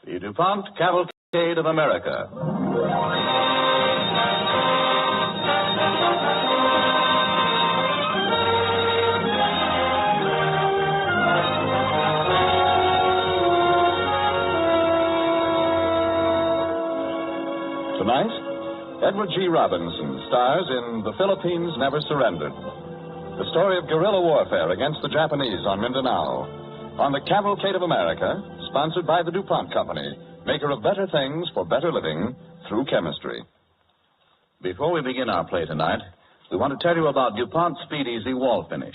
The DuPont Cavalcade of America. Tonight, Edward G. Robinson stars in The Philippines Never Surrendered, the story of guerrilla warfare against the Japanese on Mindanao, on the Cavalcade of America, sponsored by the DuPont Company, maker of better things for better living through chemistry. Before we begin our play tonight, we want to tell you about DuPont Speed Easy Wall Finish,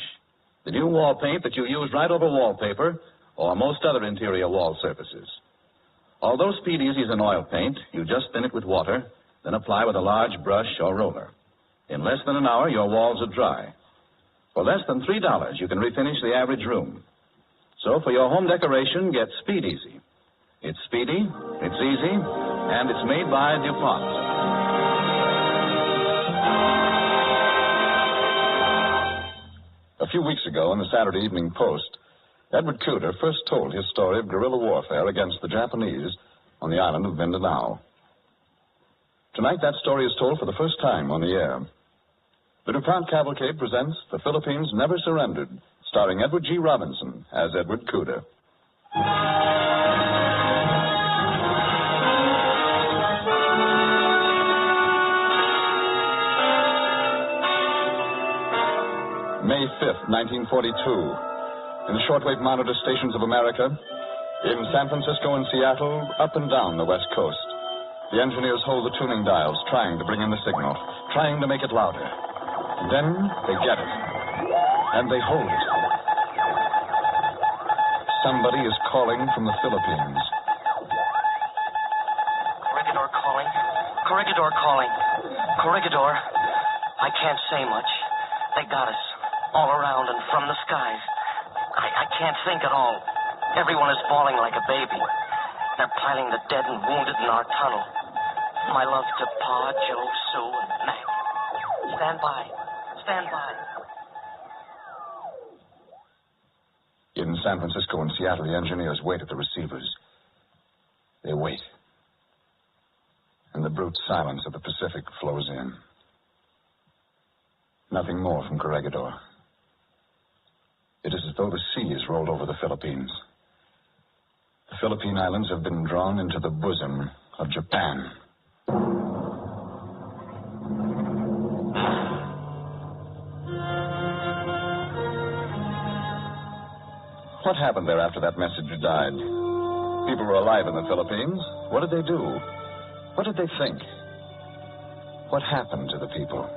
the new wall paint that you use right over wallpaper or most other interior wall surfaces. Although Speed Easy is an oil paint, you just thin it with water, then apply with a large brush or roller. In less than an hour, your walls are dry. For less than $3, you can refinish the average room. So for your home decoration, get Speed Easy. It's speedy, it's easy, and it's made by DuPont. A few weeks ago in the Saturday Evening Post, Edward Cooter first told his story of guerrilla warfare against the Japanese on the island of Mindanao. Tonight, that story is told for the first time on the air. The DuPont Cavalcade presents The Philippines Never Surrendered, starring Edward G. Robinson as Edward Cooter. May 5th, 1942. In the shortwave monitor stations of America, in San Francisco and Seattle, up and down the West Coast. The engineers hold the tuning dials, trying to bring in the signal, trying to make it louder. And then they get it. And they hold it. Somebody is calling from the Philippines. Corregidor calling. Corregidor calling. Corregidor. I can't say much. They got us. All around and from the skies. I can't think at all. Everyone is bawling like a baby. They're piling the dead and wounded in our tunnel. My love to Pa, Joe, Sue, and Mac. Stand by. Stand by. In San Francisco and Seattle, the engineers wait at the receivers. They wait. And the brute silence of the Pacific flows in. Nothing more from Corregidor. It is as though the sea has rolled over the Philippines. The Philippine Islands have been drawn into the bosom of Japan. What happened there after that messenger died? People were alive in the Philippines. What did they do? What did they think? What happened to the people?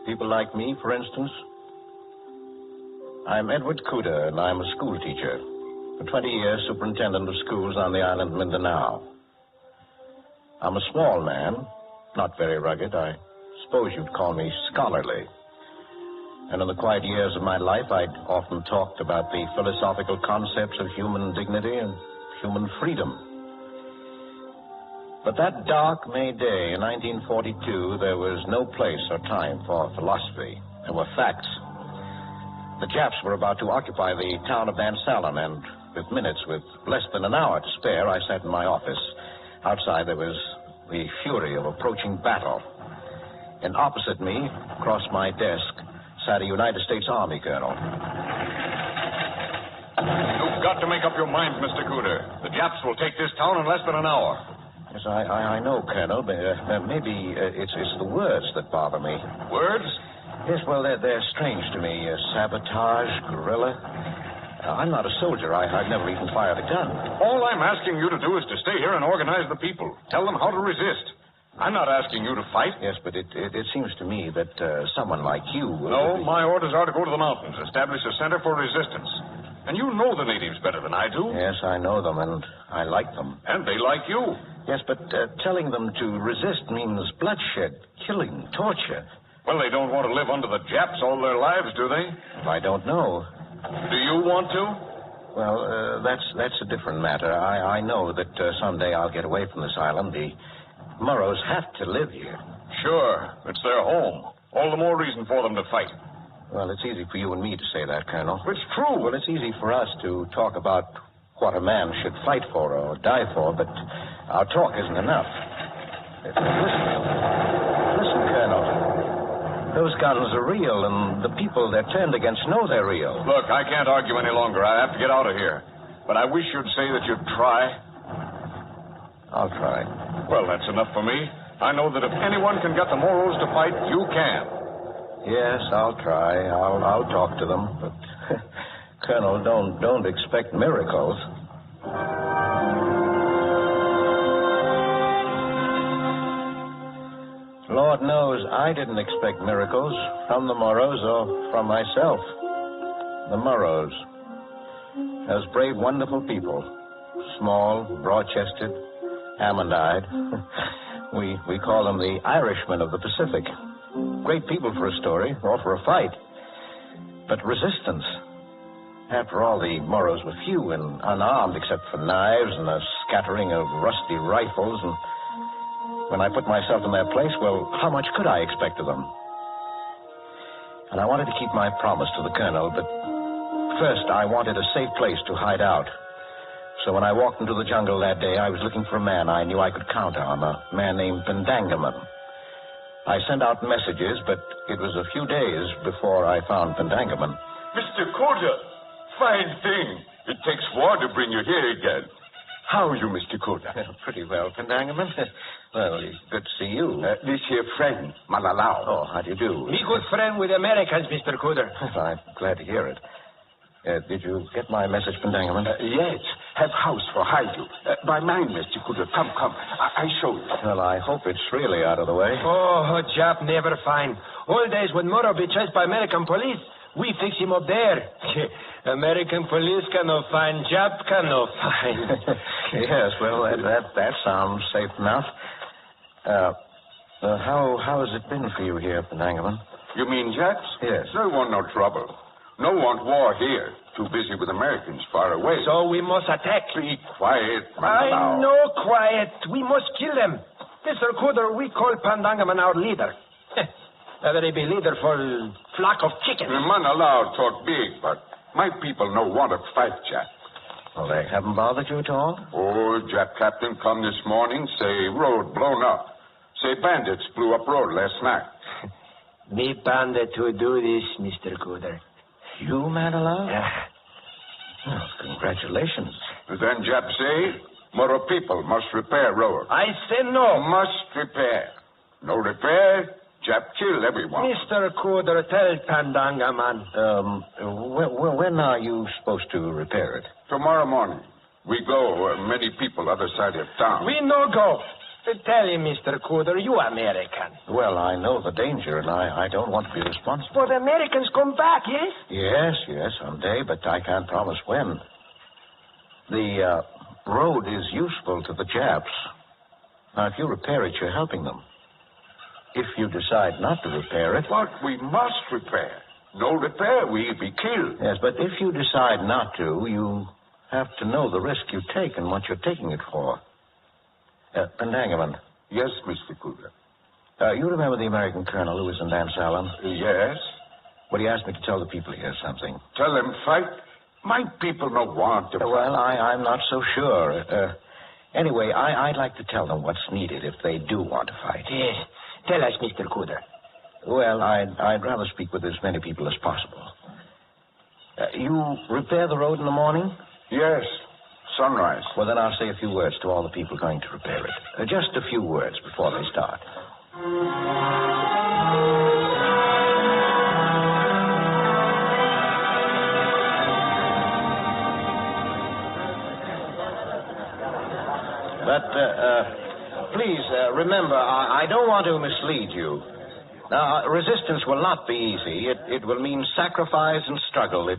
People like me, for instance. I'm Edward Cooter, and I'm a school teacher. For 20 years, superintendent of schools on the island of Mindanao. I'm a small man, not very rugged. I suppose you'd call me scholarly. And in the quiet years of my life, I'd often talked about the philosophical concepts of human dignity and human freedom. But that dark May day in 1942, there was no place or time for philosophy. There were facts. The Japs were about to occupy the town of Bansalan, and with less than an hour to spare, I sat in my office. Outside, there was the fury of approaching battle. And opposite me, across my desk, sat a United States Army colonel. You've got to make up your mind, Mr. Cooter. The Japs will take this town in less than an hour. Yes, I know, Colonel, but maybe it's the words that bother me. Words? Yes, well, they're strange to me. Sabotage, guerrilla. I'm not a soldier. I've never even fired a gun. All I'm asking you to do is to stay here and organize the people. Tell them how to resist. I'm not asking you to fight. Yes, but it seems to me that someone like you... No, my orders are to go to the mountains, establish a center for resistance. And you know the natives better than I do. Yes, I know them, and I like them. And they like you. Yes, but telling them to resist means bloodshed, killing, torture. Well, they don't want to live under the Japs all their lives, do they? I don't know. Do you want to? Well, that's a different matter. I know that someday I'll get away from this island. The Murrows have to live here. Sure. It's their home. All the more reason for them to fight. Well, it's easy for you and me to say that, Colonel. It's true. Well, it's easy for us to talk about what a man should fight for or die for, but our talk isn't enough. Listen, Colonel. Those guns are real, and the people they're turned against know they're real. Look, I can't argue any longer. I have to get out of here. But I wish you'd say that you'd try. I'll try. Well, that's enough for me. I know that if anyone can get the morals to fight, you can. Yes, I'll try. I'll talk to them, but Colonel, don't expect miracles. Lord knows I didn't expect miracles from the Moros or from myself. The Moros. Those brave, wonderful people. Small, broad-chested, almond-eyed. We call them the Irishmen of the Pacific. Great people for a story, or for a fight. But resistance. After all, the Moros were few and unarmed except for knives and a scattering of rusty rifles. And when I put myself in their place, well, how much could I expect of them? And I wanted to keep my promise to the colonel, but first I wanted a safe place to hide out. So when I walked into the jungle that day, I was looking for a man I knew I could count on, a man named Pendangaman. I sent out messages, but it was a few days before I found Pendangaman. Mr. Corder, fine thing. It takes war to bring you here again. How are you, Mr. Corder? Pretty well, Pendangaman. Well, good to see you. This here friend, Malalao. Oh, how do you do? Me good friend with Americans, Mr. Cooder. I'm glad to hear it. Did you get my message, Pendangaman? Yes. Have house for hide you. By mine, Mr. Cooder. Come. I show you. Well, I hope it's really out of the way. Oh, Jap never find. Old days when Moro be chased by American police, we fix him up there. American police cannot find, Jap cannot find. Yes, well, that sounds safe enough. How has it been for you here, Pendangaman? You mean Japs? Yes. There want no trouble. No want war here. Too busy with Americans far away. So we must attack. Be quiet, I know quiet. We must kill them. Mr. Cooder, we call Pendangaman our leader. Whether he be leader for a flock of chickens. Manalao talk big, but my people no want to fight, Jap. Well, they haven't bothered you at all? Oh, Jap captain come this morning, say road blown up. Say bandits blew up road last night. Me bandit to do this, Mr. Cooder. You, Manalao? Well, congratulations. Then Jap say, Moro people must repair road. I say no. Must repair. No repair, Jap kill everyone. Mr. Cooder, tell Pendangaman. When are you supposed to repair it? Tomorrow morning. We go, many people other side of town. We no go. Tell him, Mr. Cooder, you American. Well, I know the danger, and I don't want to be responsible. For the Americans come back, yes? Yes, someday, but I can't promise when. The road is useful to the Japs. Now, if you repair it, you're helping them. If you decide not to repair it... But we must repair. No repair, we be killed. Yes, but if you decide not to, you have to know the risk you take and what you're taking it for. Pendangaman. Yes, Mr. Cooder. You remember the American colonel who was in Dan Salon? Yes. Well, he asked me to tell the people here something. Tell them fight? My people no want to fight. Well, I'm not so sure. Anyway, I'd like to tell them what's needed if they do want to fight. Yes. Tell us, Mr. Cooder. Well, I'd rather speak with as many people as possible. You repair the road in the morning? Yes. Sunrise. Well, then I'll say a few words to all the people going to repair it. Just a few words before they start. But please remember, I don't want to mislead you. Now, resistance will not be easy. It will mean sacrifice and struggle.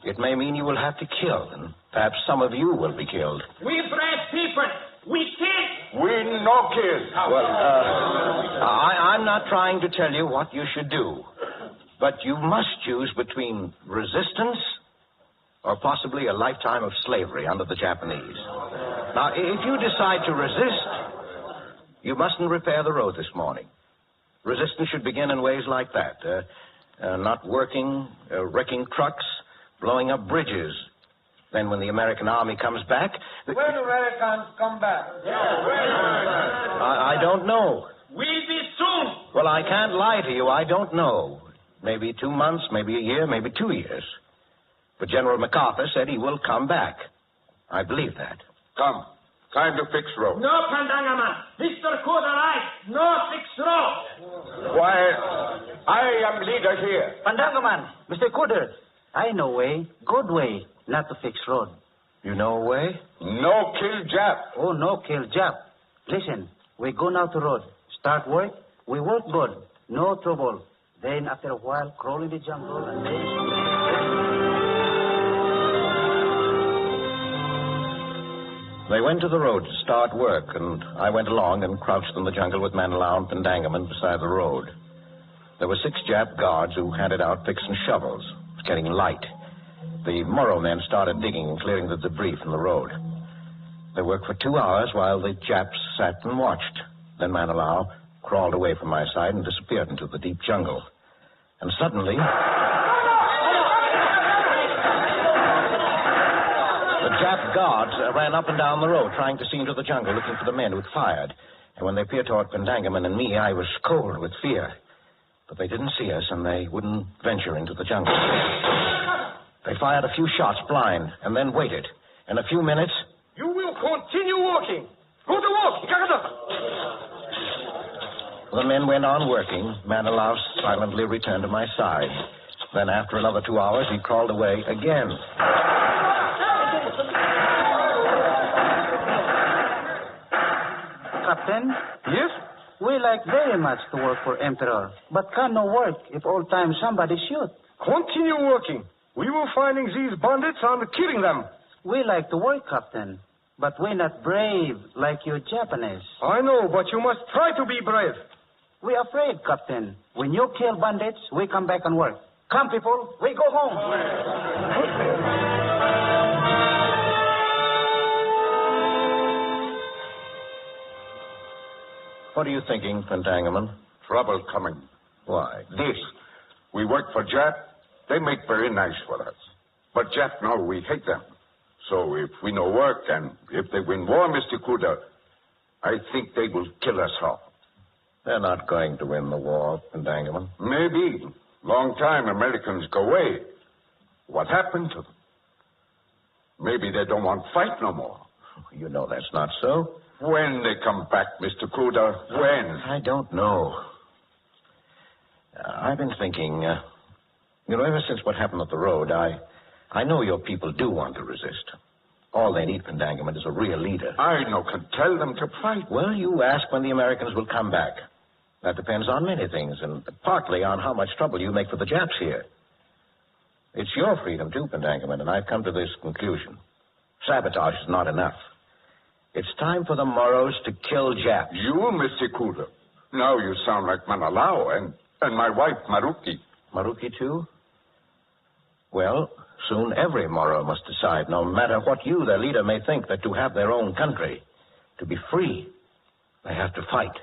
It may mean you will have to kill, and perhaps some of you will be killed. We brave people. We kill. We no kill. Well, I'm not trying to tell you what you should do, but you must choose between resistance or possibly a lifetime of slavery under the Japanese. Now, if you decide to resist, you mustn't repair the road this morning. Resistance should begin in ways like that. not working, wrecking trucks, blowing up bridges. Then when the American army comes back... When Americans come back? I don't know. Will be soon. Well, I can't lie to you. I don't know. Maybe 2 months, maybe a year, maybe 2 years. But General MacArthur said he will come back. I believe that. Come. Time to fix road. No, Pandangaman. Mr. Kudarai, no fix road. Why, I am leader here. Pandangaman, Mr. Kuder, I know way, good way, not to fix road. You know a way? No kill Jap. Oh, no kill Jap. Listen, we go now to road. Start work, we work good, no trouble. Then after a while, crawl in the jungle and They went to the road to start work, and I went along and crouched in the jungle with Manilau and Pandangaman beside the road. There were 6 Jap guards who handed out picks and shovels. It was getting light. The Moro men started digging and clearing the debris from the road. They worked for 2 hours while the Japs sat and watched. Then Manilau crawled away from my side and disappeared into the deep jungle. And suddenly... the Jap guards ran up and down the road, trying to see into the jungle, looking for the men who'd fired. And when they peered toward Pandangaman and me, I was cold with fear. But they didn't see us, and they wouldn't venture into the jungle. They fired a few shots blind, and then waited. In a few minutes... You will continue walking. Go to work. The men went on working. Manilau silently returned to my side. Then, after another 2 hours, he crawled away again. Captain? Yes? We like very much to work for Emperor, but can no work if all time somebody shoot. Continue working. We will finding these bandits and killing them. We like to work, Captain, but we're not brave like you Japanese. I know, but you must try to be brave. We're afraid, Captain. When you kill bandits, we come back and work. Come, people, we go home. What are you thinking, Pandangaman? Trouble coming. Why? This. We work for Jap. They make very nice for us. But Jap know we hate them. So if we no work and if they win war, Mr. Kuda, I think they will kill us all. They're not going to win the war, Pandangaman. Maybe. Long time Americans go away. What happened to them? Maybe they don't want to fight no more. You know that's not so. When they come back, Mr. Kuda, when? I don't know. I've been thinking, ever since what happened at the road, I know your people do want to resist. All they need, Pandangaman, is a real leader. I no can tell them to fight. Well, you ask when the Americans will come back. That depends on many things, and partly on how much trouble you make for the Japs here. It's your freedom, too, Pandangaman, and I've come to this conclusion. Sabotage is not enough. It's time for the Moros to kill Japs. You, Mr. Kuda. Now you sound like Manilau and my wife, Maruki. Maruki, too? Well, soon every Moro must decide, no matter what you, their leader, may think, that to have their own country, to be free, they have to fight.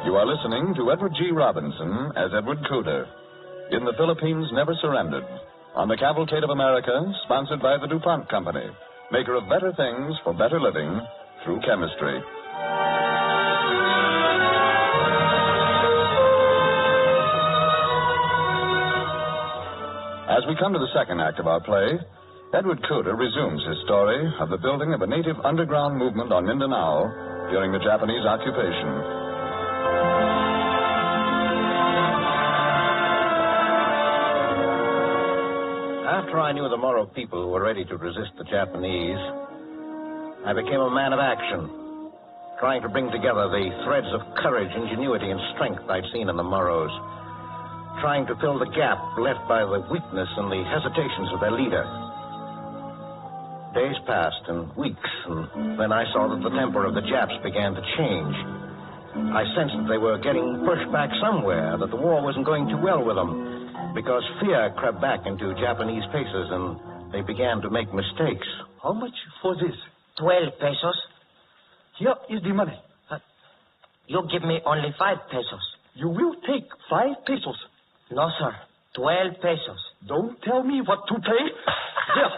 You are listening to Edward G. Robinson as Edward Kuda in The Philippines Never Surrendered on the Cavalcade of America, sponsored by the DuPont Company, maker of better things for better living through chemistry. As we come to the second act of our play, Edward Kuda resumes his story of the building of a native underground movement on Mindanao during the Japanese occupation. After I knew the Moro people were ready to resist the Japanese, I became a man of action, trying to bring together the threads of courage, ingenuity, and strength I'd seen in the Moros, trying to fill the gap left by the weakness and the hesitations of their leader. Days passed and weeks, and then I saw that the temper of the Japs began to change. I sensed that they were getting pushed back somewhere, that the war wasn't going too well with them, because fear crept back into Japanese faces and they began to make mistakes. How much for this? 12 pesos. Here is the money. You give me only 5 pesos. You will take 5 pesos. No, sir. 12 pesos. Don't tell me what to pay. Here.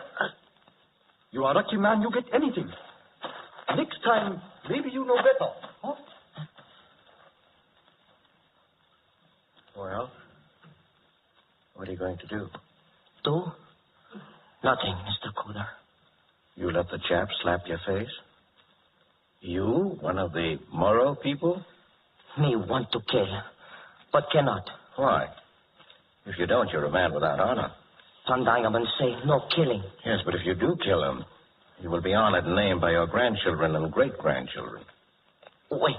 You are lucky man, you get anything. Next time, maybe you know better. Huh? Well, what are you going to do? Do? Nothing, Mr. Cooder. You let the Jap slap your face? You, one of the Moro people? Me want to kill, but cannot. Why? If you don't, you're a man without honor. Pandangaman say no killing. Yes, but if you do kill him, you will be honored and named by your grandchildren and great-grandchildren. Wait,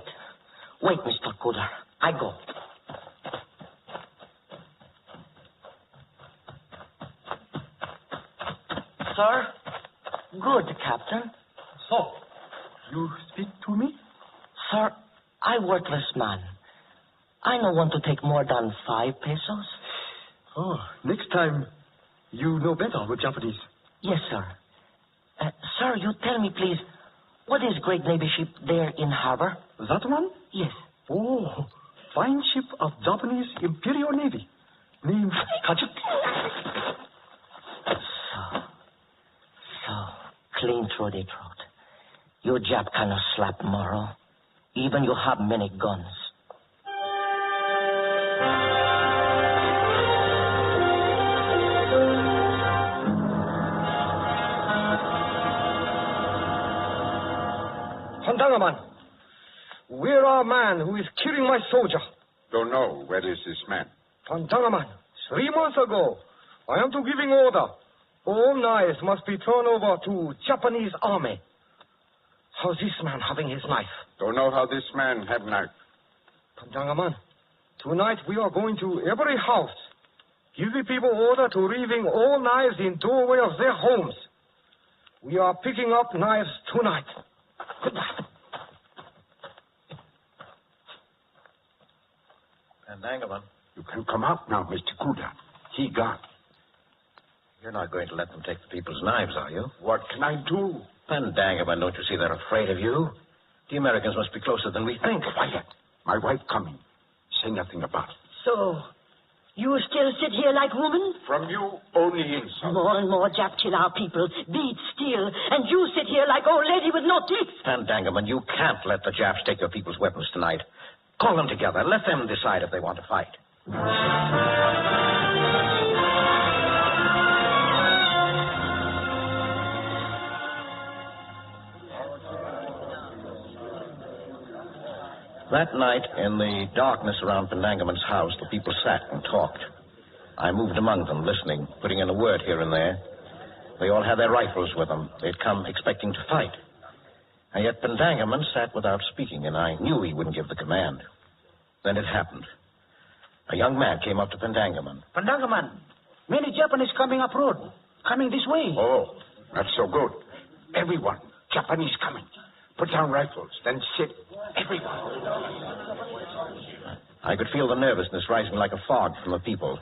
Mr. Cooder. I go. Sir? Good, Captain. So, you speak to me? Sir, I worthless man. I no want to take more than 5 pesos. Oh, next time, you know better with Japanese. Yes, sir. Sir, you tell me, please, what is great navy ship there in harbor? That one? Yes. Oh, fine ship of Japanese Imperial Navy. Named Kajuk. So, clean through the throat. You Jap cannot slap Moro. Even you have many guns. Pandangaman, where are man who is killing my soldier? Don't know. Where is this man? Pandangaman, 3 months ago, I am to giving order. All knives must be turned over to Japanese army. How's this man having his knife? Don't know how this man have knife. Pandangaman, tonight we are going to every house. Give the people order to leaving all knives in doorway of their homes. We are picking up knives tonight. Pandangaman, You can come out now, Mr. Kuda. He gone. you're not going to let them take the people's knives, are you? What can I do? Pandangaman, don't you see they're afraid of you? The Americans must be closer than we think. Quiet. My wife coming. Say nothing about it. So, you still sit here like woman? From you, only insult. More and more Jap kill our people, beat, steal, and you sit here like old lady with no teeth. Pandangaman, you can't let the Japs take your people's weapons tonight. Call them together. Let them decide if they want to fight. That night, in the darkness around Pandangaman's house, the people sat and talked. I moved among them, listening, putting in a word here and there. They all had their rifles with them. They'd come expecting to fight. And yet Pandangaman sat without speaking, and I knew he wouldn't give the command. Then it happened. A young man came up to Pandangaman. Pandangaman, many Japanese coming up road. Coming this way. Oh, that's so good. Everyone, Japanese coming. Put down rifles, then sit. Everyone. I could feel the nervousness rising like a fog from the people.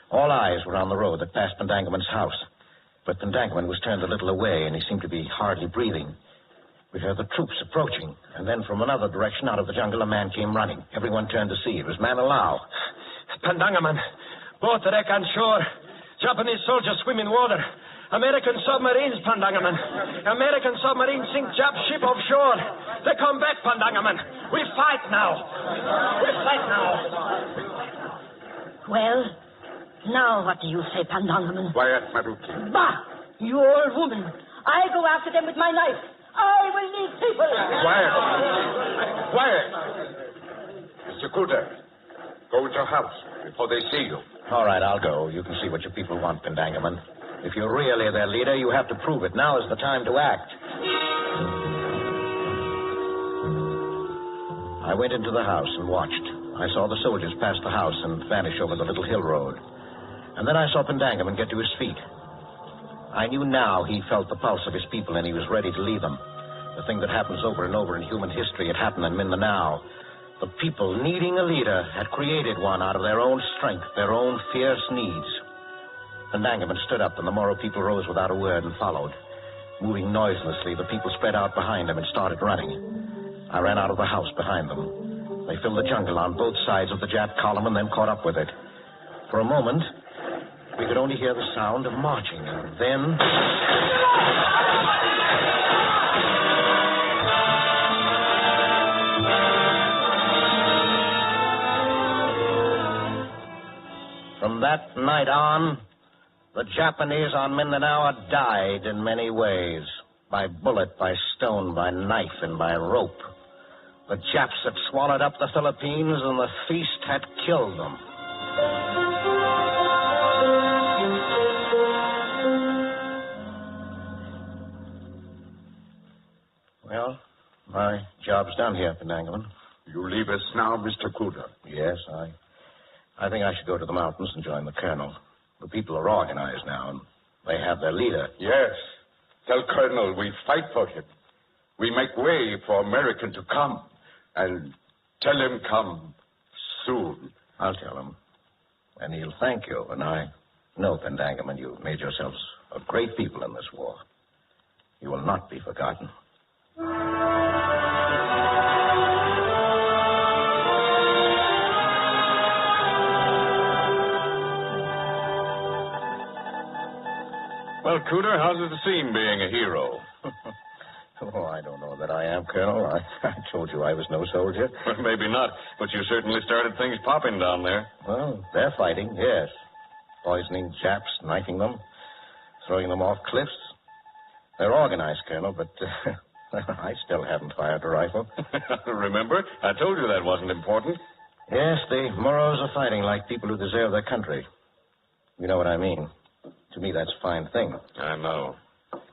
All eyes were on the road that passed Pandangaman's house. But Pandangaman was turned a little away, and he seemed to be hardly breathing. We heard the troops approaching, and then from another direction out of the jungle, a man came running. Everyone turned to see. It was Manilao. Pandangaman, boat wreck on shore. Japanese soldiers swim in water. American submarines, Pandangaman. American submarines sink Jap ship offshore. They come back, Pandangaman. We fight now. We fight now. Well, now what do you say, Pandangaman? Quiet, Maruki. Bah! You old woman. I go after them with my knife. I will lead people. Quiet. Quiet. Mr. Kuda, go into your house before they see you. All right, I'll go. You can see what your people want, Pandangaman. If you're really their leader, you have to prove it. Now is the time to act. I went into the house and watched. I saw the soldiers pass the house and vanish over the little hill road. And then I saw Pandangaman get to his feet. I knew now he felt the pulse of his people and he was ready to lead them. The thing that happens over and over in human history had happened in Mindanao. The people, needing a leader, had created one out of their own strength, their own fierce needs. Pandangaman stood up, and the Moro people rose without a word and followed. Moving noiselessly, the people spread out behind him and started running. I ran out of the house behind them. They filled the jungle on both sides of the Jap column and then caught up with it. For a moment, we could only hear the sound of marching, and then... From that night on, the Japanese on Mindanao died in many ways. By bullet, by stone, by knife, and by rope. The Japs had swallowed up the Philippines, and the feast had killed them. Well, my job's done here, Pendangaman. You leave us now, Mr. Kuda? Yes, I think I should go to the mountains and join the colonel. The people are organized now, and they have their leader. Yes. Tell Colonel we fight for him. We make way for American to come. And tell him come soon. I'll tell him. And he'll thank you. And I know, Pendangaman, you've made yourselves a great people in this war. You will not be forgotten. Well, Cooter, how's it seem being a hero? Oh, I don't know that I am, Colonel. I told you I was no soldier. Well, maybe not, but you certainly started things popping down there. Well, they're fighting, yes. Poisoning Japs, knifing them, throwing them off cliffs. They're organized, Colonel, but I still haven't fired a rifle. Remember? I told you that wasn't important. Yes, the Moros are fighting like people who deserve their country. You know what I mean. To me, that's a fine thing. I know.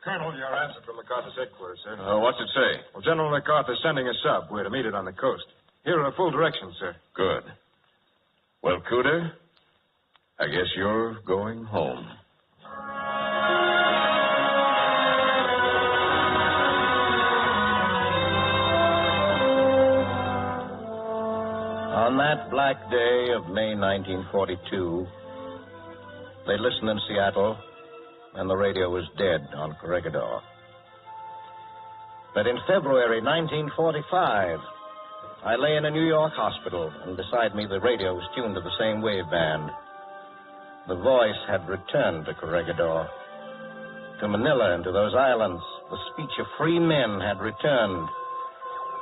Colonel, your answer from MacArthur's headquarters, sir. What's it say? Well, General MacArthur's sending a sub. We're to meet it on the coast. Here are full directions, sir. Good. Well, Cooter, I guess you're going home. On that black day of May 1942, they listened in Seattle, and the radio was dead on Corregidor. But in February 1945, I lay in a New York hospital, and beside me the radio was tuned to the same waveband. The voice had returned to Corregidor, to Manila and to those islands. The speech of free men had returned,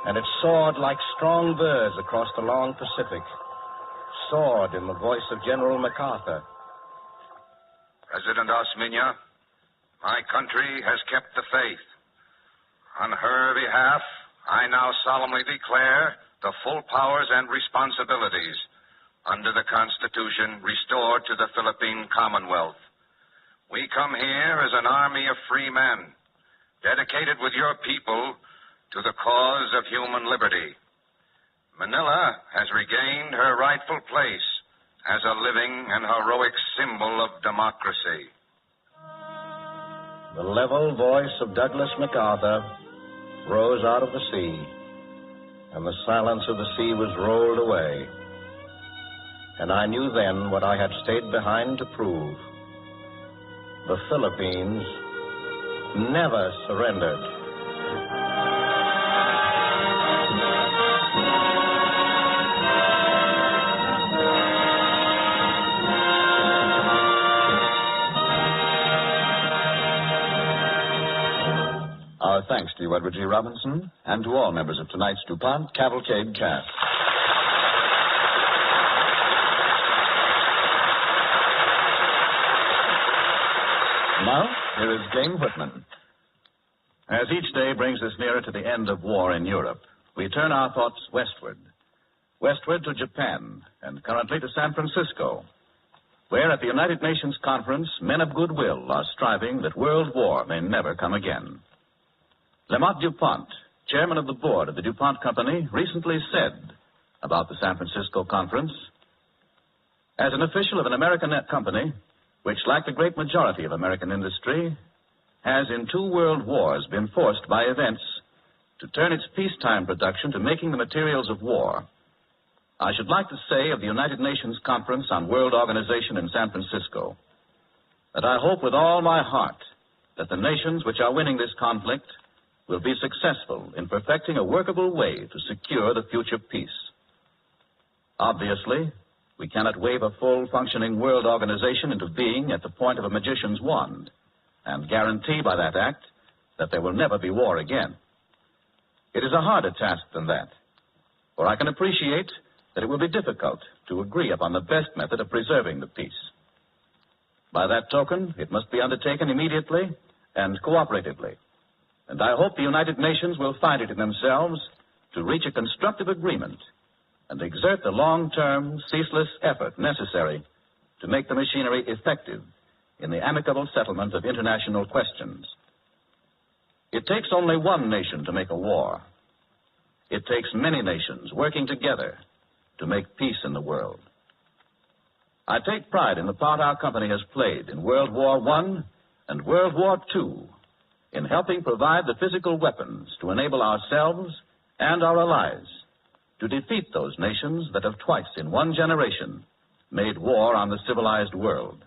and it soared like strong birds across the long Pacific, soared in the voice of General MacArthur. President Osmeña, my country has kept the faith. On her behalf, I now solemnly declare the full powers and responsibilities under the Constitution restored to the Philippine Commonwealth. We come here as an army of free men, dedicated with your people to the cause of human liberty. Manila has regained her rightful place as a living and heroic symbol of democracy. The level voice of Douglas MacArthur rose out of the sea, and the silence of the sea was rolled away. And I knew then what I had stayed behind to prove. The Philippines never surrendered. Our thanks to you, Edward G. Robinson, and to all members of tonight's DuPont Cavalcade cast. Now, here is Jane Whitman. As each day brings us nearer to the end of war in Europe, we turn our thoughts westward. Westward to Japan, and currently to San Francisco, where at the United Nations Conference, men of goodwill are striving that world war may never come again. Lamont DuPont, chairman of the board of the DuPont Company, recently said about the San Francisco Conference, as an official of an American company, which, like the great majority of American industry, has in 2 world wars been forced by events to turn its peacetime production to making the materials of war, I should like to say of the United Nations Conference on World Organization in San Francisco that I hope with all my heart that the nations which are winning this conflict will be successful in perfecting a workable way to secure the future peace. Obviously, we cannot wave a full functioning world organization into being at the point of a magician's wand and guarantee by that act that there will never be war again. It is a harder task than that, for I can appreciate that it will be difficult to agree upon the best method of preserving the peace. By that token, it must be undertaken immediately and cooperatively, and I hope the United Nations will find it in themselves to reach a constructive agreement and exert the long-term, ceaseless effort necessary to make the machinery effective in the amicable settlement of international questions. It takes only one nation to make a war. It takes many nations working together to make peace in the world. I take pride in the part our company has played in World War I and World War II in helping provide the physical weapons to enable ourselves and our allies to defeat those nations that have twice in one generation made war on the civilized world.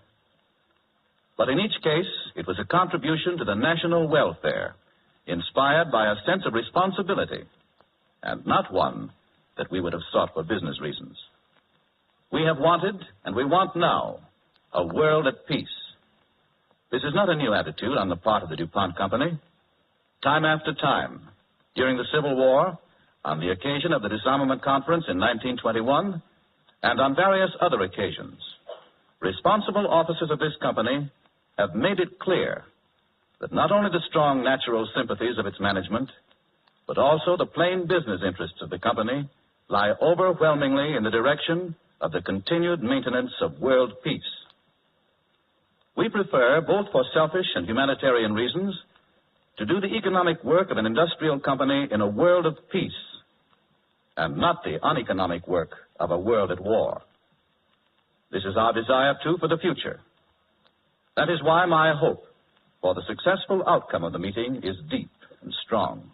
But in each case, it was a contribution to the national welfare, inspired by a sense of responsibility, and not one that we would have sought for business reasons. We have wanted, and we want now, a world at peace. This is not a new attitude on the part of the DuPont Company. Time after time, during the Civil War, on the occasion of the Disarmament Conference in 1921, and on various other occasions, responsible officers of this company have made it clear that not only the strong natural sympathies of its management, but also the plain business interests of the company lie overwhelmingly in the direction of the continued maintenance of world peace. We prefer, both for selfish and humanitarian reasons, to do the economic work of an industrial company in a world of peace, and not the uneconomic work of a world at war. This is our desire, too, for the future. That is why my hope for the successful outcome of the meeting is deep and strong.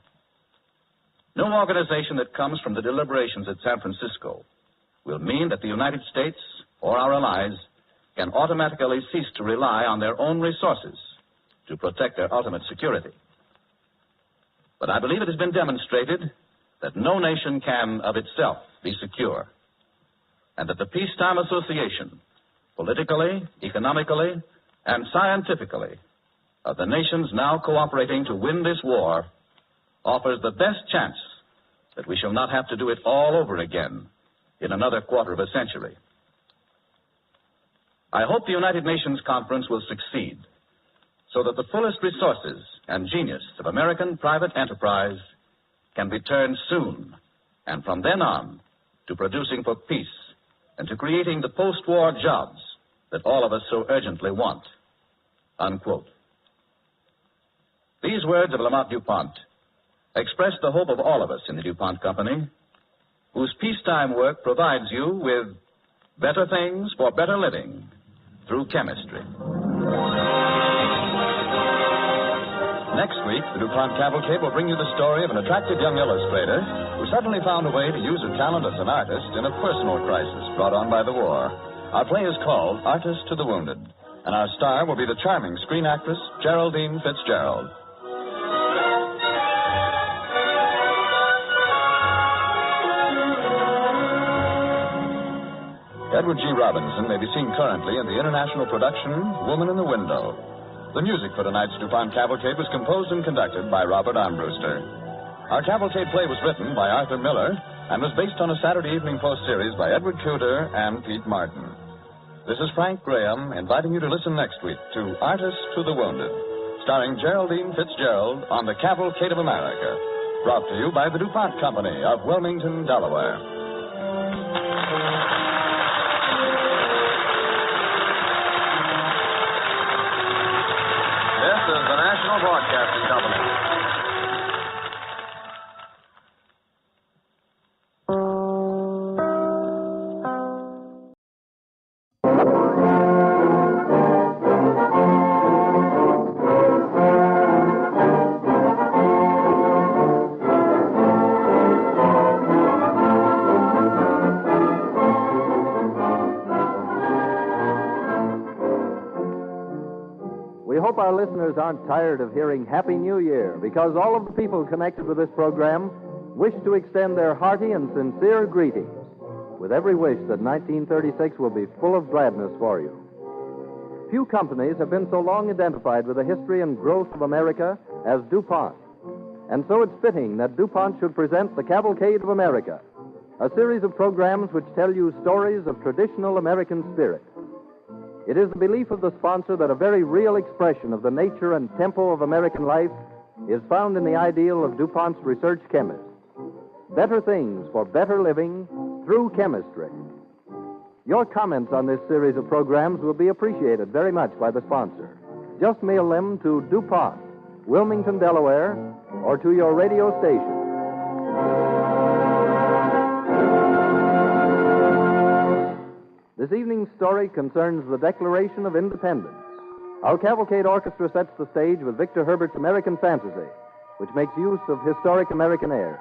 No organization that comes from the deliberations at San Francisco will mean that the United States or our allies can automatically cease to rely on their own resources to protect their ultimate security. But I believe it has been demonstrated that no nation can of itself be secure, and that the Peacetime Association, politically, economically, and scientifically, of the nations now cooperating to win this war, offers the best chance that we shall not have to do it all over again in another quarter of a century. I hope the United Nations Conference will succeed so that the fullest resources and genius of American private enterprise can be turned soon and from then on to producing for peace and to creating the post-war jobs that all of us so urgently want. Unquote. These words of Lamont DuPont express the hope of all of us in the DuPont Company, whose peacetime work provides you with better things for better living through chemistry. Next week, the DuPont Cavalcade will bring you the story of an attractive young illustrator who suddenly found a way to use her talent as an artist in a personal crisis brought on by the war. Our play is called Artist to the Wounded, and our star will be the charming screen actress Geraldine Fitzgerald. Edward G. Robinson may be seen currently in the international production Woman in the Window. The music for tonight's DuPont Cavalcade was composed and conducted by Robert Armbruster. Our Cavalcade play was written by Arthur Miller and was based on a Saturday Evening Post series by Edward Cooder and Pete Martin. This is Frank Graham inviting you to listen next week to Artist to the Wounded, starring Geraldine Fitzgerald on the Cavalcade of America, brought to you by the DuPont Company of Wilmington, Delaware. This is the National Broadcasting Company. our listeners aren't tired of hearing Happy New Year, because all of the people connected with this program wish to extend their hearty and sincere greetings, with every wish that 1936 will be full of gladness for you. Few companies have been so long identified with the history and growth of America as DuPont. And so it's fitting that DuPont should present the Cavalcade of America, a series of programs which tell you stories of traditional American spirit. It is the belief of the sponsor that a very real expression of the nature and tempo of American life is found in the ideal of DuPont's research chemists. Better things for better living through chemistry. Your comments on this series of programs will be appreciated very much by the sponsor. Just mail them to DuPont, Wilmington, Delaware, or to your radio station. This evening's story concerns the Declaration of Independence. Our Cavalcade Orchestra sets the stage with Victor Herbert's American Fantasy, which makes use of historic American airs.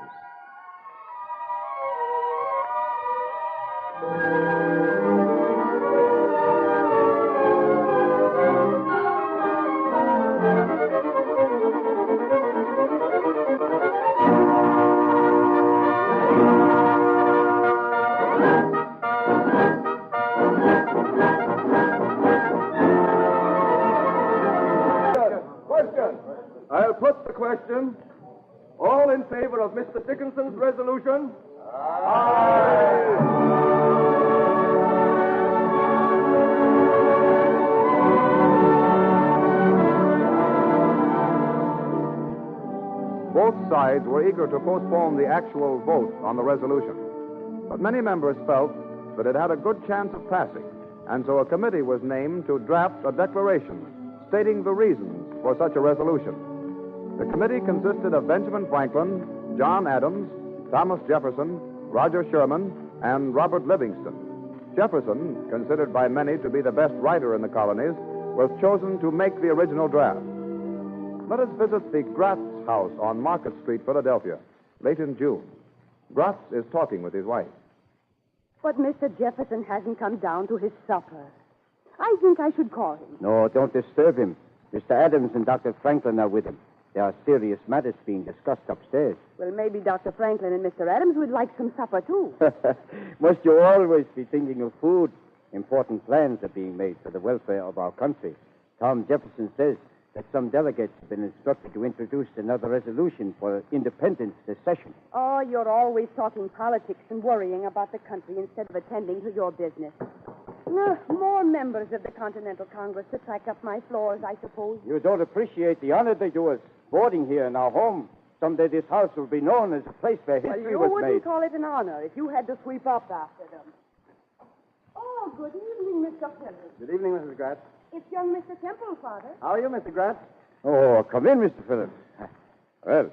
I'll put the question. All in favor of Mr. Dickinson's resolution? Aye. Both sides were eager to postpone the actual vote on the resolution. But many members felt that it had a good chance of passing, and so a committee was named to draft a declaration stating the reasons for such a resolution. The committee consisted of Benjamin Franklin, John Adams, Thomas Jefferson, Roger Sherman, and Robert Livingston. Jefferson, considered by many to be the best writer in the colonies, was chosen to make the original draft. Let us visit the Gratz house on Market Street, Philadelphia, late in June. Gratz is talking with his wife. But Mr. Jefferson hasn't come down to his supper. I think I should call him. No, don't disturb him. Mr. Adams and Dr. Franklin are with him. There are serious matters being discussed upstairs. Well, maybe Dr. Franklin and Mr. Adams would like some supper, too. Must you always be thinking of food? Important plans are being made for the welfare of our country. Tom Jefferson says that some delegates have been instructed to introduce another resolution for independence this session. Oh, you're always talking politics and worrying about the country instead of attending to your business. More members of the Continental Congress to track up my floors, I suppose. You don't appreciate the honor they do us boarding here in our home. Someday this house will be known as a place where history was you wouldn't made. call it an honor if you had to sweep up after them. Oh, good evening, Mr. Phillips. Good evening, Mrs. Gratz. It's young Mr. Temple, Father. How are you, Mr. Gratz? Oh, come in, Mr. Phillips. Well,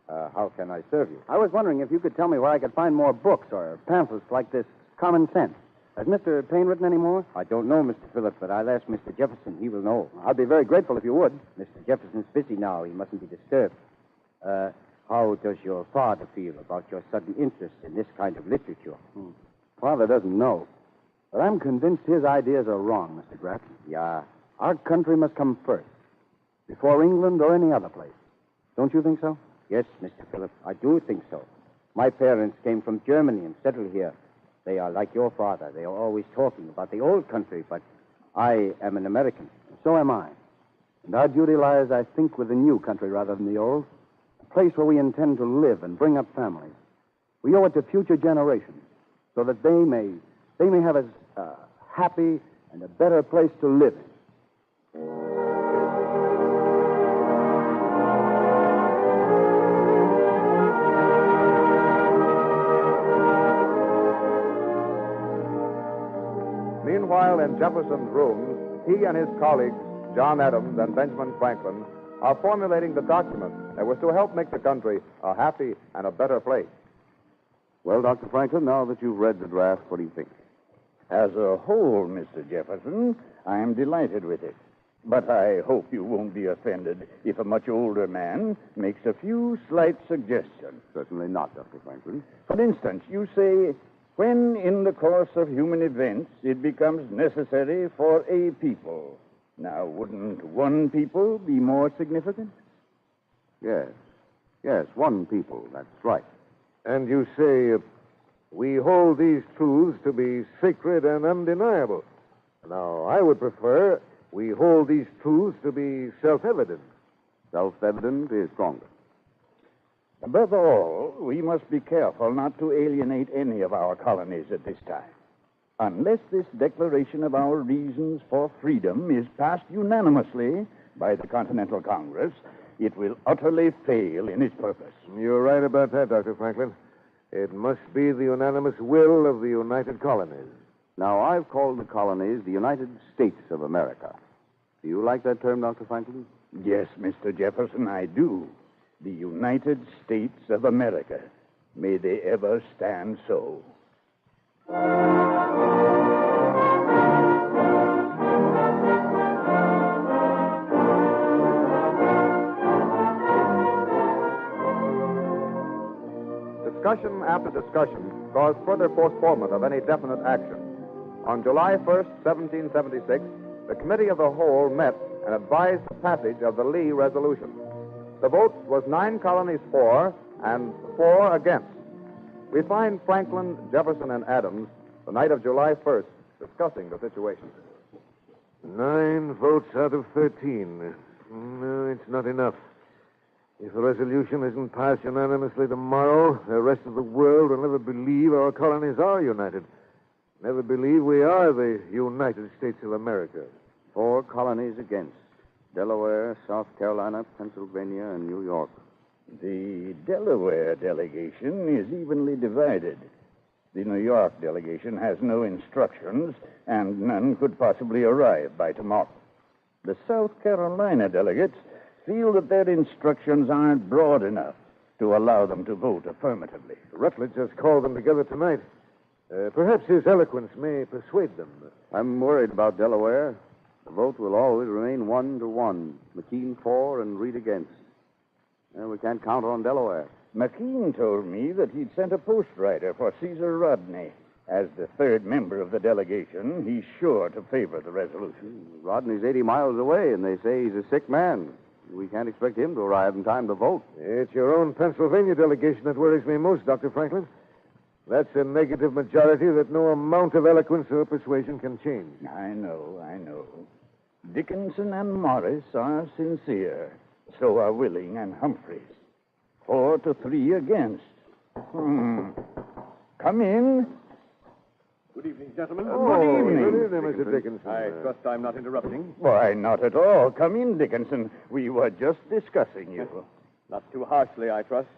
how can I serve you? I was wondering if you could tell me where I could find more books or pamphlets like this Common Sense. Has Mr. Payne written any more? I don't know, Mr. Phillips, but I'll ask Mr. Jefferson. He will know. I'd be very grateful if you would. Mr. Jefferson's busy now. He mustn't be disturbed. How does your father feel about your sudden interest in this kind of literature? Father doesn't know. But I'm convinced his ideas are wrong, Mr. Gratz. Yeah. Our country must come first, before England or any other place. Don't you think so? Yes, Mr. Phillips, I do think so. My parents came from Germany and settled here. They are like your father. They are always talking about the old country, but I am an American. So am I. And our duty lies, I think, with the new country rather than the old. A place where we intend to live and bring up families. We owe it to future generations so that they may have a happy and a better place to live in. Meanwhile, in Jefferson's rooms, he and his colleagues, John Adams and Benjamin Franklin, are formulating the document that was to help make the country a happy and a better place. Well, Dr. Franklin, now that you've read the draft, what do you think? As a whole, Mr. Jefferson, I am delighted with it. But I hope you won't be offended if a much older man makes a few slight suggestions. Certainly not, Dr. Franklin. For instance, you say, when in the course of human events it becomes necessary for a people. Now, wouldn't one people be more significant? Yes. Yes, one people. That's right. And you say, we hold these truths to be sacred and undeniable. Now, I would prefer we hold these truths to be self-evident. Self-evident is stronger. Above all, we must be careful not to alienate any of our colonies at this time. Unless this declaration of our reasons for freedom is passed unanimously by the Continental Congress, it will utterly fail in its purpose. You're right about that, Dr. Franklin. It must be the unanimous will of the United Colonies. Now, I've called the colonies the United States of America. Do you like that term, Dr. Franklin? Yes, Mr. Jefferson, I do. The United States of America. May they ever stand so. Discussion after discussion caused further postponement of any definite action. On July 1st, 1776, the Committee of the Whole met and advised the passage of the Lee Resolution. The vote was 9 colonies for and 4 against. We find Franklin, Jefferson, and Adams the night of July 1st discussing the situation. 9 votes out of 13. No, it's not enough. If the resolution isn't passed unanimously tomorrow, the rest of the world will never believe our colonies are united. Never believe we are the United States of America. 4 colonies against. Delaware, South Carolina, Pennsylvania, and New York. The Delaware delegation is evenly divided. The New York delegation has no instructions, and none could possibly arrive by tomorrow. The South Carolina delegates feel that their instructions aren't broad enough to allow them to vote affirmatively. Rutledge has called them together tonight. Perhaps his eloquence may persuade them. I'm worried about Delaware. The vote will always remain 1-1. McKean for and Reed against. We can't count on Delaware. McKean told me that he'd sent a postwriter for Caesar Rodney. As the third member of the delegation, he's sure to favor the resolution. Rodney's 80 miles away, and they say he's a sick man. We can't expect him to arrive in time to vote. It's your own Pennsylvania delegation that worries me most, Dr. Franklin. That's a negative majority that no amount of eloquence or persuasion can change. I know. Dickinson and Morris are sincere. So are Willing and Humphreys. 4-3 against. Come in. Good evening, gentlemen. Good evening. Good evening, Mr. Dickinson. I trust I'm not interrupting. Why, not at all. Come in, Dickinson. We were just discussing you. Not too harshly, I trust.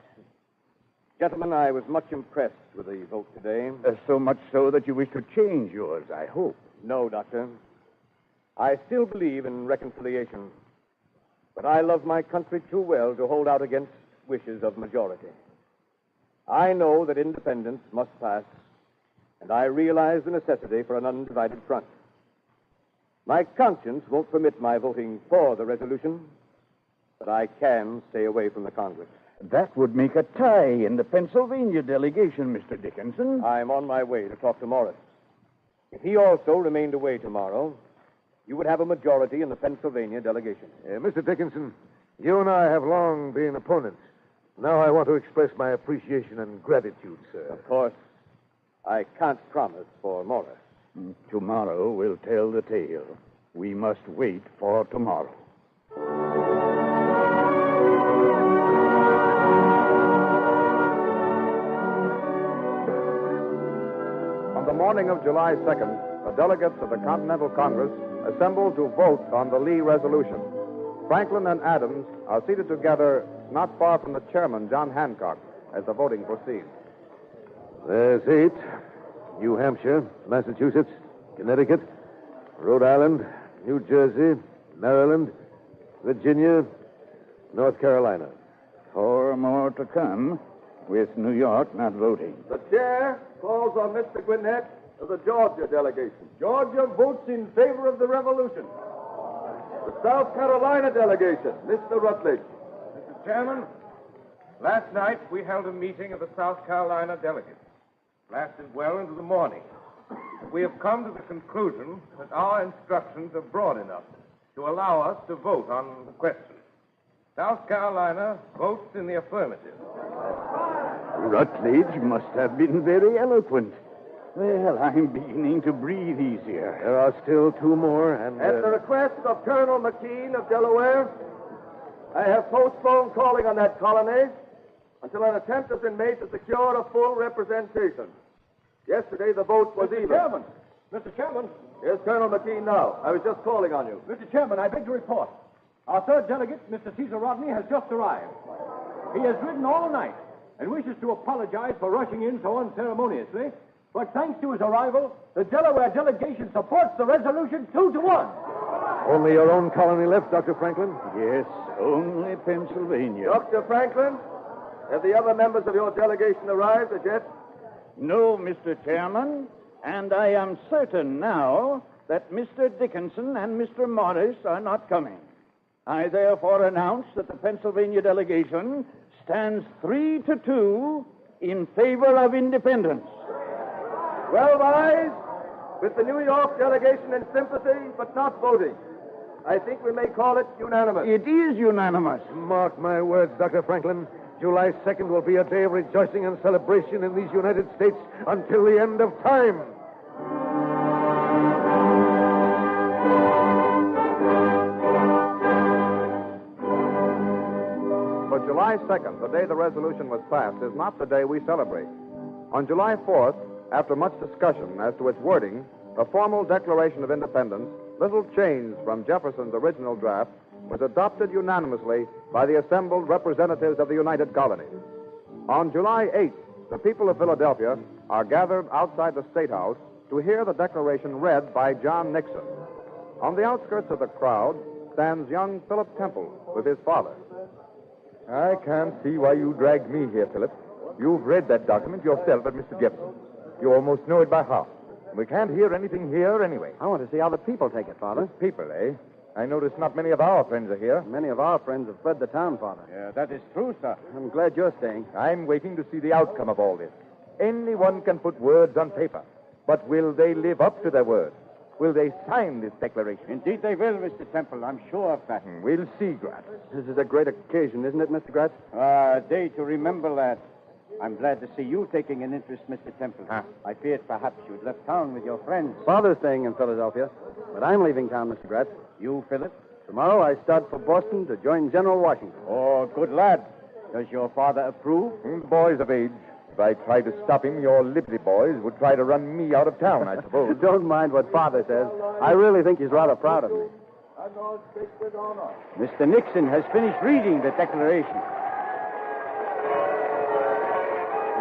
Gentlemen, I was much impressed with the vote today. So much so that you wish to change yours, I hope. No, Doctor. I still believe in reconciliation. But I love my country too well to hold out against wishes of majority. I know that independence must pass, and I realize the necessity for an undivided front. My conscience won't permit my voting for the resolution, but I can stay away from the Congress. That would make a tie in the Pennsylvania delegation, Mr. Dickinson. I'm on my way to talk to Morris. If he also remained away tomorrow, you would have a majority in the Pennsylvania delegation. Mr. Dickinson, you and I have long been opponents. Now I want to express my appreciation and gratitude, sir. Of course, I can't promise for Morris. Tomorrow will tell the tale. We must wait for tomorrow. On the morning of July 2nd, the delegates of the Continental Congress assembled to vote on the Lee Resolution. Franklin and Adams are seated together not far from the chairman, John Hancock, as the voting proceeds. There's 8. New Hampshire, Massachusetts, Connecticut, Rhode Island, New Jersey, Maryland, Virginia, North Carolina. 4 more to come, with New York not voting. The chair calls on Mr. Gwinnett of the Georgia delegation. Georgia votes in favor of the revolution. The South Carolina delegation, Mr. Rutledge. Mr. Chairman, last night we held a meeting of the South Carolina delegates. Lasted well into the morning. We have come to the conclusion that our instructions are broad enough to allow us to vote on the question. South Carolina votes in the affirmative. Rutledge must have been very eloquent. Well, I'm beginning to breathe easier. There are still two more, and... At the request of Colonel McKean of Delaware, I have postponed calling on that colony until an attempt has been made to secure a full representation. Yesterday, the vote was even. Mr. Chairman. Here's Colonel McKean now. I was just calling on you. Mr. Chairman, I beg to report. Our third delegate, Mr. Cecil Rodney, has just arrived. He has ridden all night and wishes to apologize for rushing in so unceremoniously. But thanks to his arrival, the Delaware delegation supports the resolution 2-1. Only your own colony left, Dr. Franklin? Yes, only Pennsylvania. Dr. Franklin, have the other members of your delegation arrived as yet? No, Mr. Chairman, and I am certain now that Mr. Dickinson and Mr. Morris are not coming. I therefore announce that the Pennsylvania delegation stands 3-2 in favor of independence. 12 ayes, with the New York delegation in sympathy, but not voting. I think we may call it unanimous. It is unanimous. Mark my words, Dr. Franklin. July 2nd will be a day of rejoicing and celebration in these United States until the end of time. But July 2nd, the day the resolution was passed, is not the day we celebrate. On July 4th, after much discussion as to its wording, a formal Declaration of Independence, little changed from Jefferson's original draft, was adopted unanimously by the assembled representatives of the United Colonies. On July 8th, the people of Philadelphia are gathered outside the State House to hear the Declaration read by John Nixon. On the outskirts of the crowd stands young Philip Temple with his father. I can't see why you dragged me here, Philip. You've read that document yourself at Mr. Jefferson. You almost know it by heart. We can't hear anything here anyway. I want to see how the people take it, Father. People, eh? I notice not many of our friends are here. Many of our friends have fled the town, Father. Yeah, that is true, sir. I'm glad you're staying. I'm waiting to see the outcome of all this. Anyone can put words on paper. But will they live up to their words? Will they sign this declaration? Indeed they will, Mr. Temple. I'm sure of that. We'll see, Gratz. This is a great occasion, isn't it, Mr. Gratz? A day to remember, lad. I'm glad to see you taking an interest, Mr. Temple. I feared perhaps you'd left town with your friends. Father's staying in Philadelphia, but I'm leaving town, Mr. Gratz. You, Philip? Tomorrow I start for Boston to join General Washington. Oh, good lad. Does your father approve? The boy's of age. If I tried to stop him, your Liberty boys would try to run me out of town, I suppose. Don't mind what Father says. I really think he's rather proud of me. Mr. Nixon has finished reading the Declaration.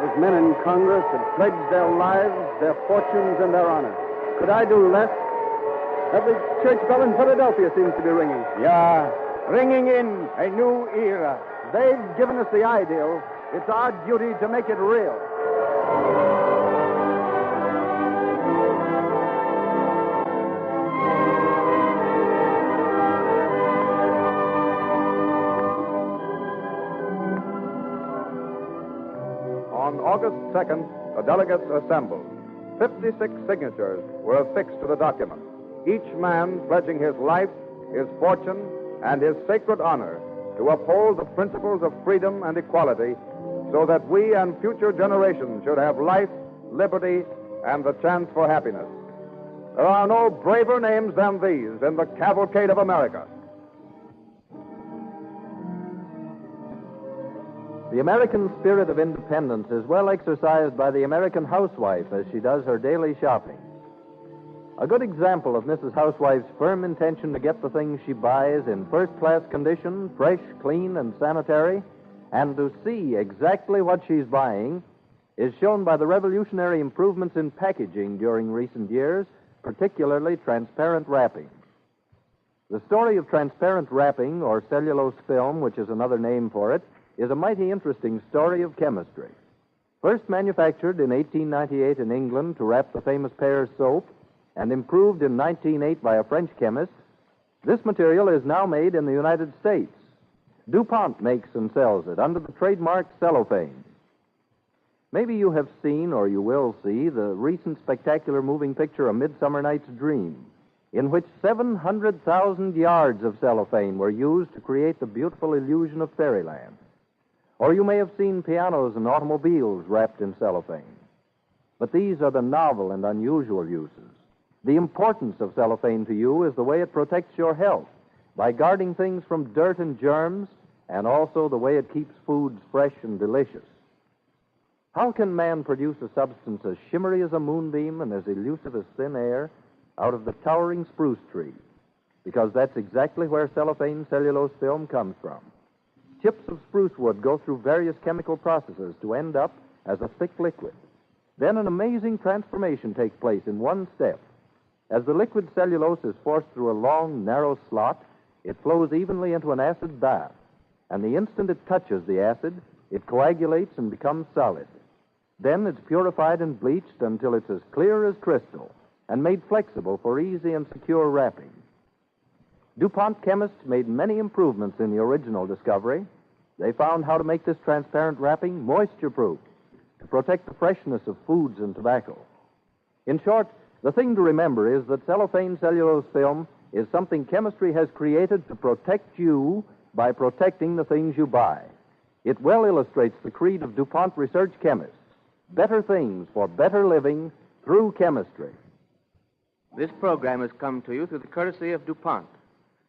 Those men in Congress have pledged their lives, their fortunes, and their honor. Could I do less? Every church bell in Philadelphia seems to be ringing. Yeah, ringing in a new era. They've given us the ideal. It's our duty to make it real. On August 2nd, the delegates assembled. 56 signatures were affixed to the document, each man pledging his life, his fortune, and his sacred honor to uphold the principles of freedom and equality so that we and future generations should have life, liberty, and the chance for happiness. There are no braver names than these in the Cavalcade of America. The American spirit of independence is well exercised by the American housewife as she does her daily shopping. A good example of Mrs. Housewife's firm intention to get the things she buys in first-class condition, fresh, clean, and sanitary, and to see exactly what she's buying, is shown by the revolutionary improvements in packaging during recent years, particularly transparent wrapping. The story of transparent wrapping, or cellulose film, which is another name for it, is a mighty interesting story of chemistry. First manufactured in 1898 in England to wrap the famous Pears soap, and improved in 1908 by a French chemist, this material is now made in the United States. DuPont makes and sells it under the trademark cellophane. Maybe you have seen, or you will see, the recent spectacular moving picture, A Midsummer Night's Dream. in which 700,000 yards of cellophane were used to create the beautiful illusion of fairyland. Or you may have seen pianos and automobiles wrapped in cellophane. But these are the novel and unusual uses. The importance of cellophane to you is the way it protects your health by guarding things from dirt and germs, and also the way it keeps foods fresh and delicious. How can man produce a substance as shimmery as a moonbeam and as elusive as thin air out of the towering spruce tree? Because that's exactly where cellophane cellulose film comes from. Chips of spruce wood go through various chemical processes to end up as a thick liquid. Then an amazing transformation takes place in one step. As the liquid cellulose is forced through a long, narrow slot, it flows evenly into an acid bath. And the instant it touches the acid, it coagulates and becomes solid. Then it's purified and bleached until it's as clear as crystal and made flexible for easy and secure wrapping. DuPont chemists made many improvements in the original discovery. They found how to make this transparent wrapping moisture-proof to protect the freshness of foods and tobacco. In short, the thing to remember is that cellophane cellulose film is something chemistry has created to protect you by protecting the things you buy. It well illustrates the creed of DuPont research chemists: better things for better living through chemistry. This program has come to you through the courtesy of DuPont,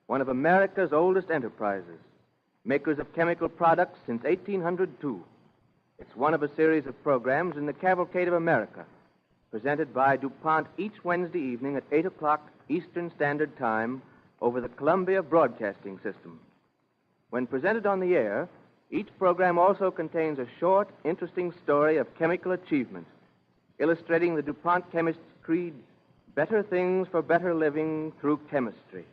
one of America's oldest enterprises, makers of chemical products since 1802. It's one of a series of programs in the Cavalcade of America, presented by DuPont each Wednesday evening at 8 o'clock Eastern Standard Time over the Columbia Broadcasting System. When presented on the air, each program also contains a short, interesting story of chemical achievement, illustrating the DuPont chemist's creed: better things for better living through chemistry.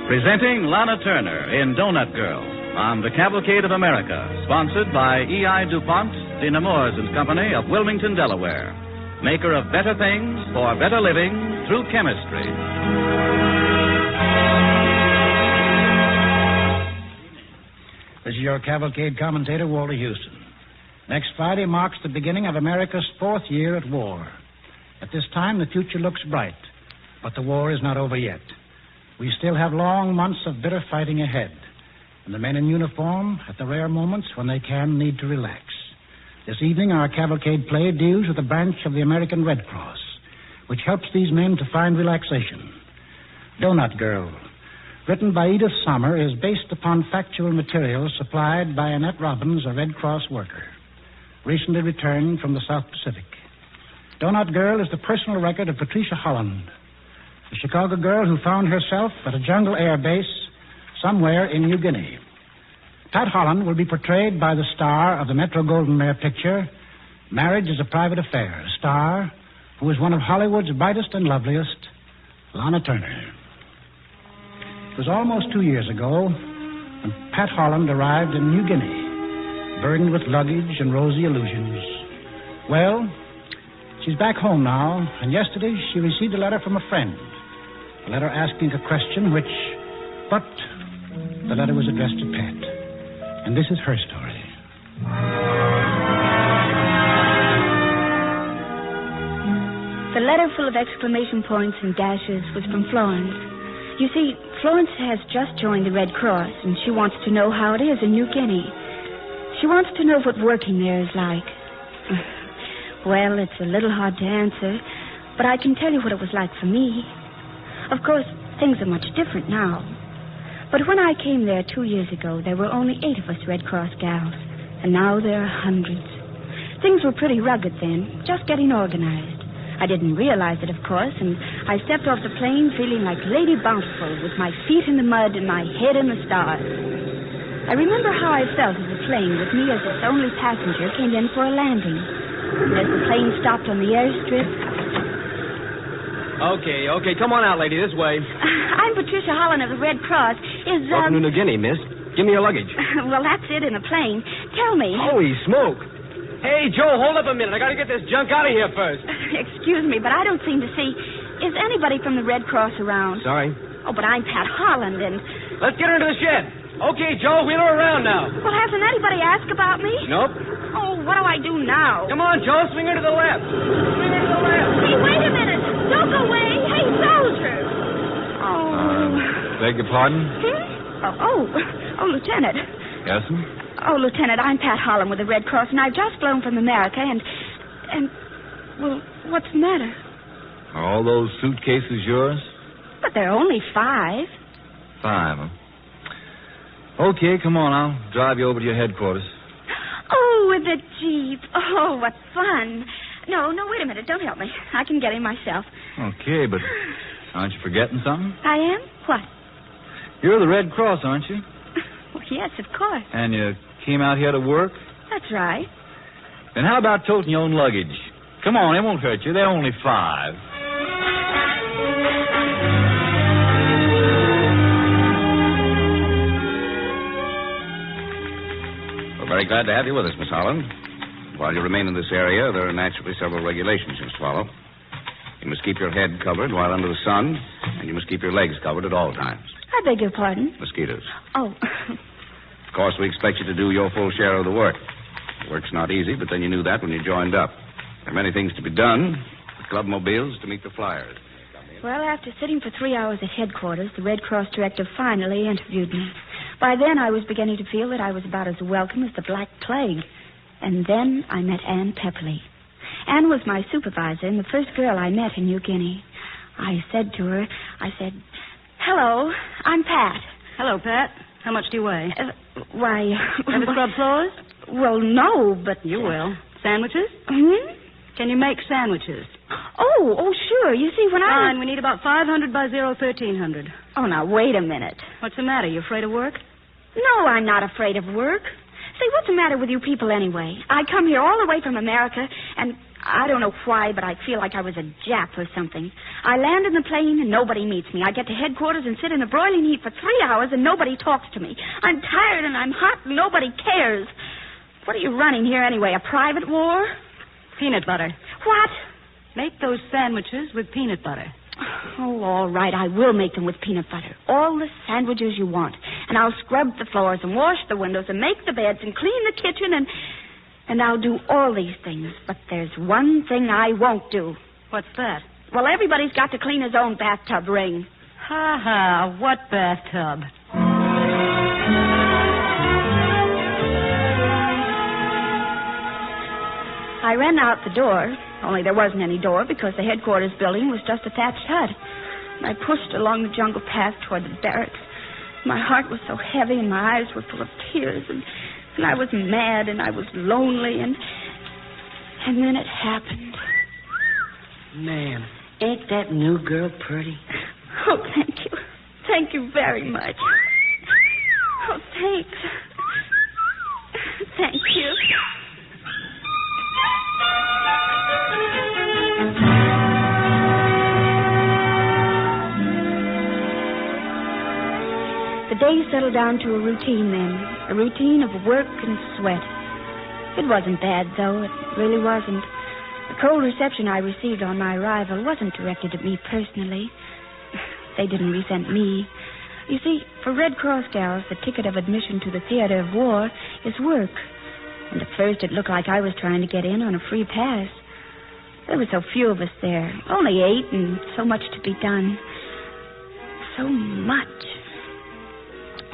Presenting Lana Turner in Donut Girl on the Cavalcade of America, sponsored by E.I. DuPont, de Nemours and Company of Wilmington, Delaware, maker of better things for better living through chemistry. This is your Cavalcade commentator, Walter Houston. Next Friday marks the beginning of America's 4th year at war. At this time, the future looks bright, but the war is not over yet. We still have long months of bitter fighting ahead, and the men in uniform, at the rare moments when they can, need to relax. This evening, our Cavalcade play deals with a branch of the American Red Cross, which helps these men to find relaxation. Donut Girl, written by Edith Sommer, is based upon factual material supplied by Annette Robbins, a Red Cross worker, recently returned from the South Pacific. Donut Girl is the personal record of Patricia Holland, the Chicago girl who found herself at a jungle air base somewhere in New Guinea. Pat Holland will be portrayed by the star of the Metro-Goldwyn-Mayer picture, Marriage is a Private Affair, a star who is one of Hollywood's brightest and loveliest, Lana Turner. It was almost 2 years ago when Pat Holland arrived in New Guinea, burdened with luggage and rosy illusions. Well, she's back home now, and yesterday she received a letter from a friend. A letter asking a question but the letter was addressed to Pat. And this is her story. The letter, full of exclamation points and dashes, was from Florence. You see, Florence has just joined the Red Cross, and she wants to know how it is in New Guinea. She wants to know what working there is like. Well, it's a little hard to answer, but I can tell you what it was like for me. Of course, things are much different now. But when I came there 2 years ago, there were only 8 of us Red Cross gals, and now there are hundreds. Things were pretty rugged then, just getting organized. I didn't realize it, of course, and I stepped off the plane feeling like Lady Bountiful, with my feet in the mud and my head in the stars. I remember how I felt as the plane, with me as its only passenger, came in for a landing. And as the plane stopped on the airstrip, Okay. Come on out, lady. This way. I'm Patricia Holland of the Red Cross. Welcome to New Guinea, miss. Give me your luggage. Well, that's it in a plane. Tell me. Holy smoke. Hey, Joe, hold up a minute. I got to get this junk out of here first. Excuse me, but I don't seem to see... Is anybody from the Red Cross around? Sorry. Oh, but I'm Pat Holland, and... Let's get her into the shed. Okay, Joe, wheel her around now. Well, hasn't anybody asked about me? Nope. Oh, what do I do now? Come on, Joe, swing her to the left. Swing her to the left. Hey, wait a minute. Don't go away. Hey, soldier. Beg your pardon? Oh, Lieutenant. Yes, ma'am? Oh, Lieutenant, I'm Pat Holland with the Red Cross, and I've just flown from America, and... Well, what's the matter? Are all those suitcases yours? But they're only 5. 5, huh? Okay, come on. I'll drive you over to your headquarters. Oh, with the Jeep. Oh, what fun. No, wait a minute. Don't help me. I can get in myself. Okay, but aren't you forgetting something? I am? What? You're the Red Cross, aren't you? Well, yes, of course. And you came out here to work? That's right. Then how about toting your own luggage? Come on, it won't hurt you. They're only 5. We're very glad to have you with us, Miss Holland. While you remain in this area, there are naturally several regulations you must follow. You must keep your head covered while under the sun, and you must keep your legs covered at all times. I beg your pardon? Mosquitoes. Oh. Of course, we expect you to do your full share of the work. The work's not easy, but then you knew that when you joined up. There are many things to be done. The clubmobiles to meet the flyers. Well, after sitting for 3 hours at headquarters, the Red Cross director finally interviewed me. By then, I was beginning to feel that I was about as welcome as the Black Plague. And then I met Ann Pepperly. Ann was my supervisor and the first girl I met in New Guinea. I said to her, hello, I'm Pat. Hello, Pat. How much do you weigh? Why... Ever scrub floors? Well, no, but... You will. Sandwiches? Hmm? Can you make sandwiches? Oh, sure. You see, when I... Fine, we need about 500 by 1300. Oh, now, wait a minute. What's the matter? You afraid of work? No, I'm not afraid of work. Say, what's the matter with you people anyway? I come here all the way from America, and I don't know why, but I feel like I was a Jap or something. I land in the plane, and nobody meets me. I get to headquarters and sit in the broiling heat for 3 hours, and nobody talks to me. I'm tired, and I'm hot, and nobody cares. What are you running here anyway, a private war? Peanut butter. What? Make those sandwiches with peanut butter. Oh, all right. I will make them with peanut butter. All the sandwiches you want. And I'll scrub the floors and wash the windows and make the beds and clean the kitchen and I'll do all these things. But there's one thing I won't do. What's that? Well, everybody's got to clean his own bathtub ring. Ha, what bathtub? I ran out the door, only there wasn't any door because the headquarters building was just a thatched hut. And I pushed along the jungle path toward the barracks. My heart was so heavy and my eyes were full of tears and I was mad and I was lonely and then it happened. Man, ain't that new girl pretty? Oh, thank you. Thank you very much. Oh, thanks. Thank you. The day settled down to a routine then, a routine of work and sweat. It wasn't bad, though. It really wasn't. The cold reception I received on my arrival wasn't directed at me personally. They didn't resent me. You see, for Red Cross gals, the ticket of admission to the theater of war is work. And at first it looked like I was trying to get in on a free pass. There were so few of us there, only 8, and so much to be done. So much.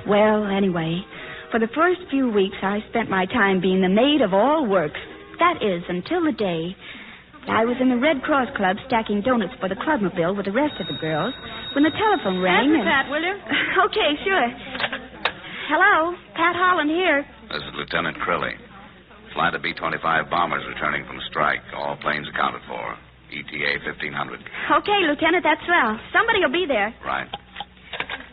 Well, anyway, for the first few weeks, I spent my time being the maid of all work. That is, until the day I was in the Red Cross Club stacking donuts for the clubmobile with the rest of the girls when the telephone rang. Answer, Pat, will you? Okay, sure. Hello, Pat Holland here. This is Lieutenant Crilly. Flight of B-25 bombers returning from strike. All planes accounted for. ETA 1500. Okay, Lieutenant, that's swell. Somebody will be there. Right.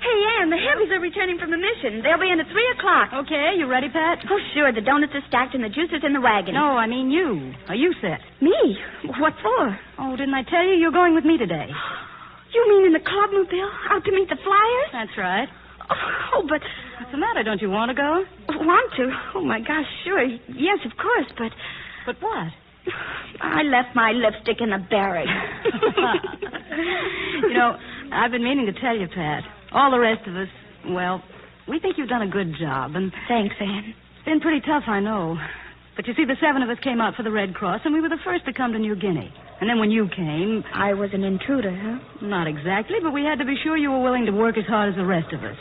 Hey, Hey, Ann, the heavies are returning from the mission. They'll be in at 3 o'clock. Okay, you ready, Pat? Oh, sure. The donuts are stacked and the juice is in the wagon. No, I mean you. Are you set? Me? What for? Oh, didn't I tell you you're going with me today? You mean in the clubmobile? Out to meet the flyers? That's right. Oh, but... What's the matter? Don't you want to go? Want to? Oh, my gosh, sure. Yes, of course, but... But what? I left my lipstick in the barracks. You know, I've been meaning to tell you, Pat. All the rest of us, well, we think you've done a good job, and... Thanks, Ann. It's been pretty tough, I know. But you see, the 7 of us came out for the Red Cross, and we were the first to come to New Guinea. And then when you came... I was an intruder, huh? Not exactly, but we had to be sure you were willing to work as hard as the rest of us.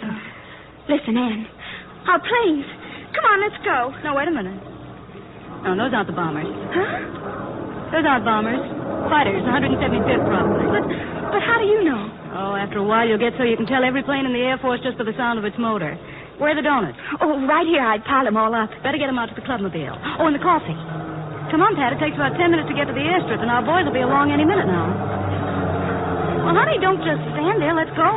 Listen, Ann. Our planes. Come on, let's go. No, wait a minute. No, those aren't the bombers. Huh? Those aren't bombers. Fighters, 175th probably. But how do you know? Oh, after a while you'll get so you can tell every plane in the Air Force just by the sound of its motor. Where are the donuts? Oh, right here. I'd pile them all up. Better get them out to the clubmobile. Oh, and the coffee. Come on, Pat. It takes about 10 minutes to get to the airstrip, and our boys will be along any minute now. Well, honey, don't just stand there. Let's go.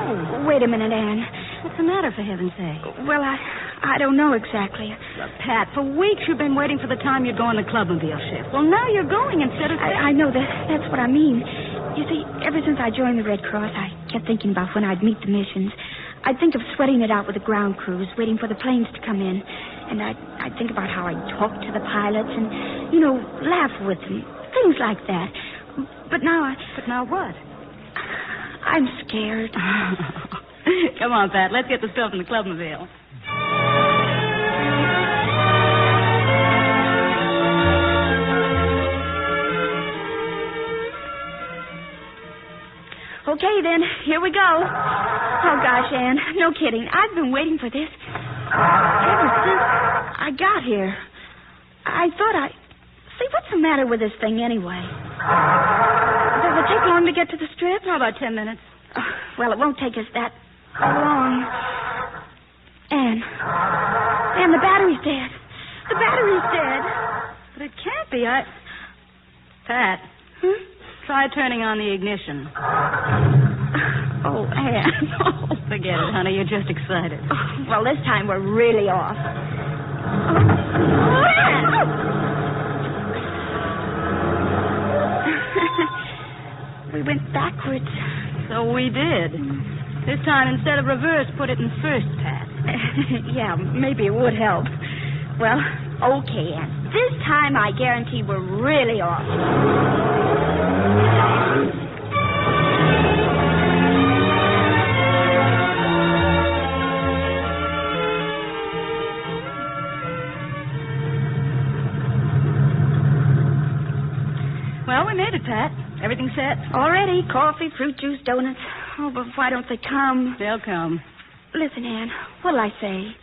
Wait a minute, Ann. What's the matter, for heaven's sake? Well, I don't know exactly. Pat, for weeks you've been waiting for the time you'd go on the clubmobile shift. Well, now you're going instead of... I know that. That's what I mean. You see, ever since I joined the Red Cross, I kept thinking about when I'd meet the missions. I'd think of sweating it out with the ground crews, waiting for the planes to come in. And I'd think about how I'd talk to the pilots and, laugh with them. Things like that. But now But now what? I'm scared. Come on, Pat. Let's get the stuff in the clubmobile. Okay, then. Here we go. Oh, gosh, Ann. No kidding. I've been waiting for this ever since I got here. I thought See, what's the matter with this thing anyway? Does it take long to get to the strip? Oh, about 10 minutes. Well, it won't take us that long. Ann, the battery's dead. The battery's dead. But it can't be. Pat. Try turning on the ignition. Oh, Ann. Oh, forget it, honey. You're just excited. Oh, well, this time we're really off. We went backwards. So we did. This time, instead of reverse, put it in first, Pat. Yeah, maybe it would help. Well, okay, Ann. This time I guarantee we're really off. Well, we made it, Pat. Everything set? Already. Coffee, fruit juice, donuts. Oh, but why don't they come? They'll come. Listen, Ann, what'll I say?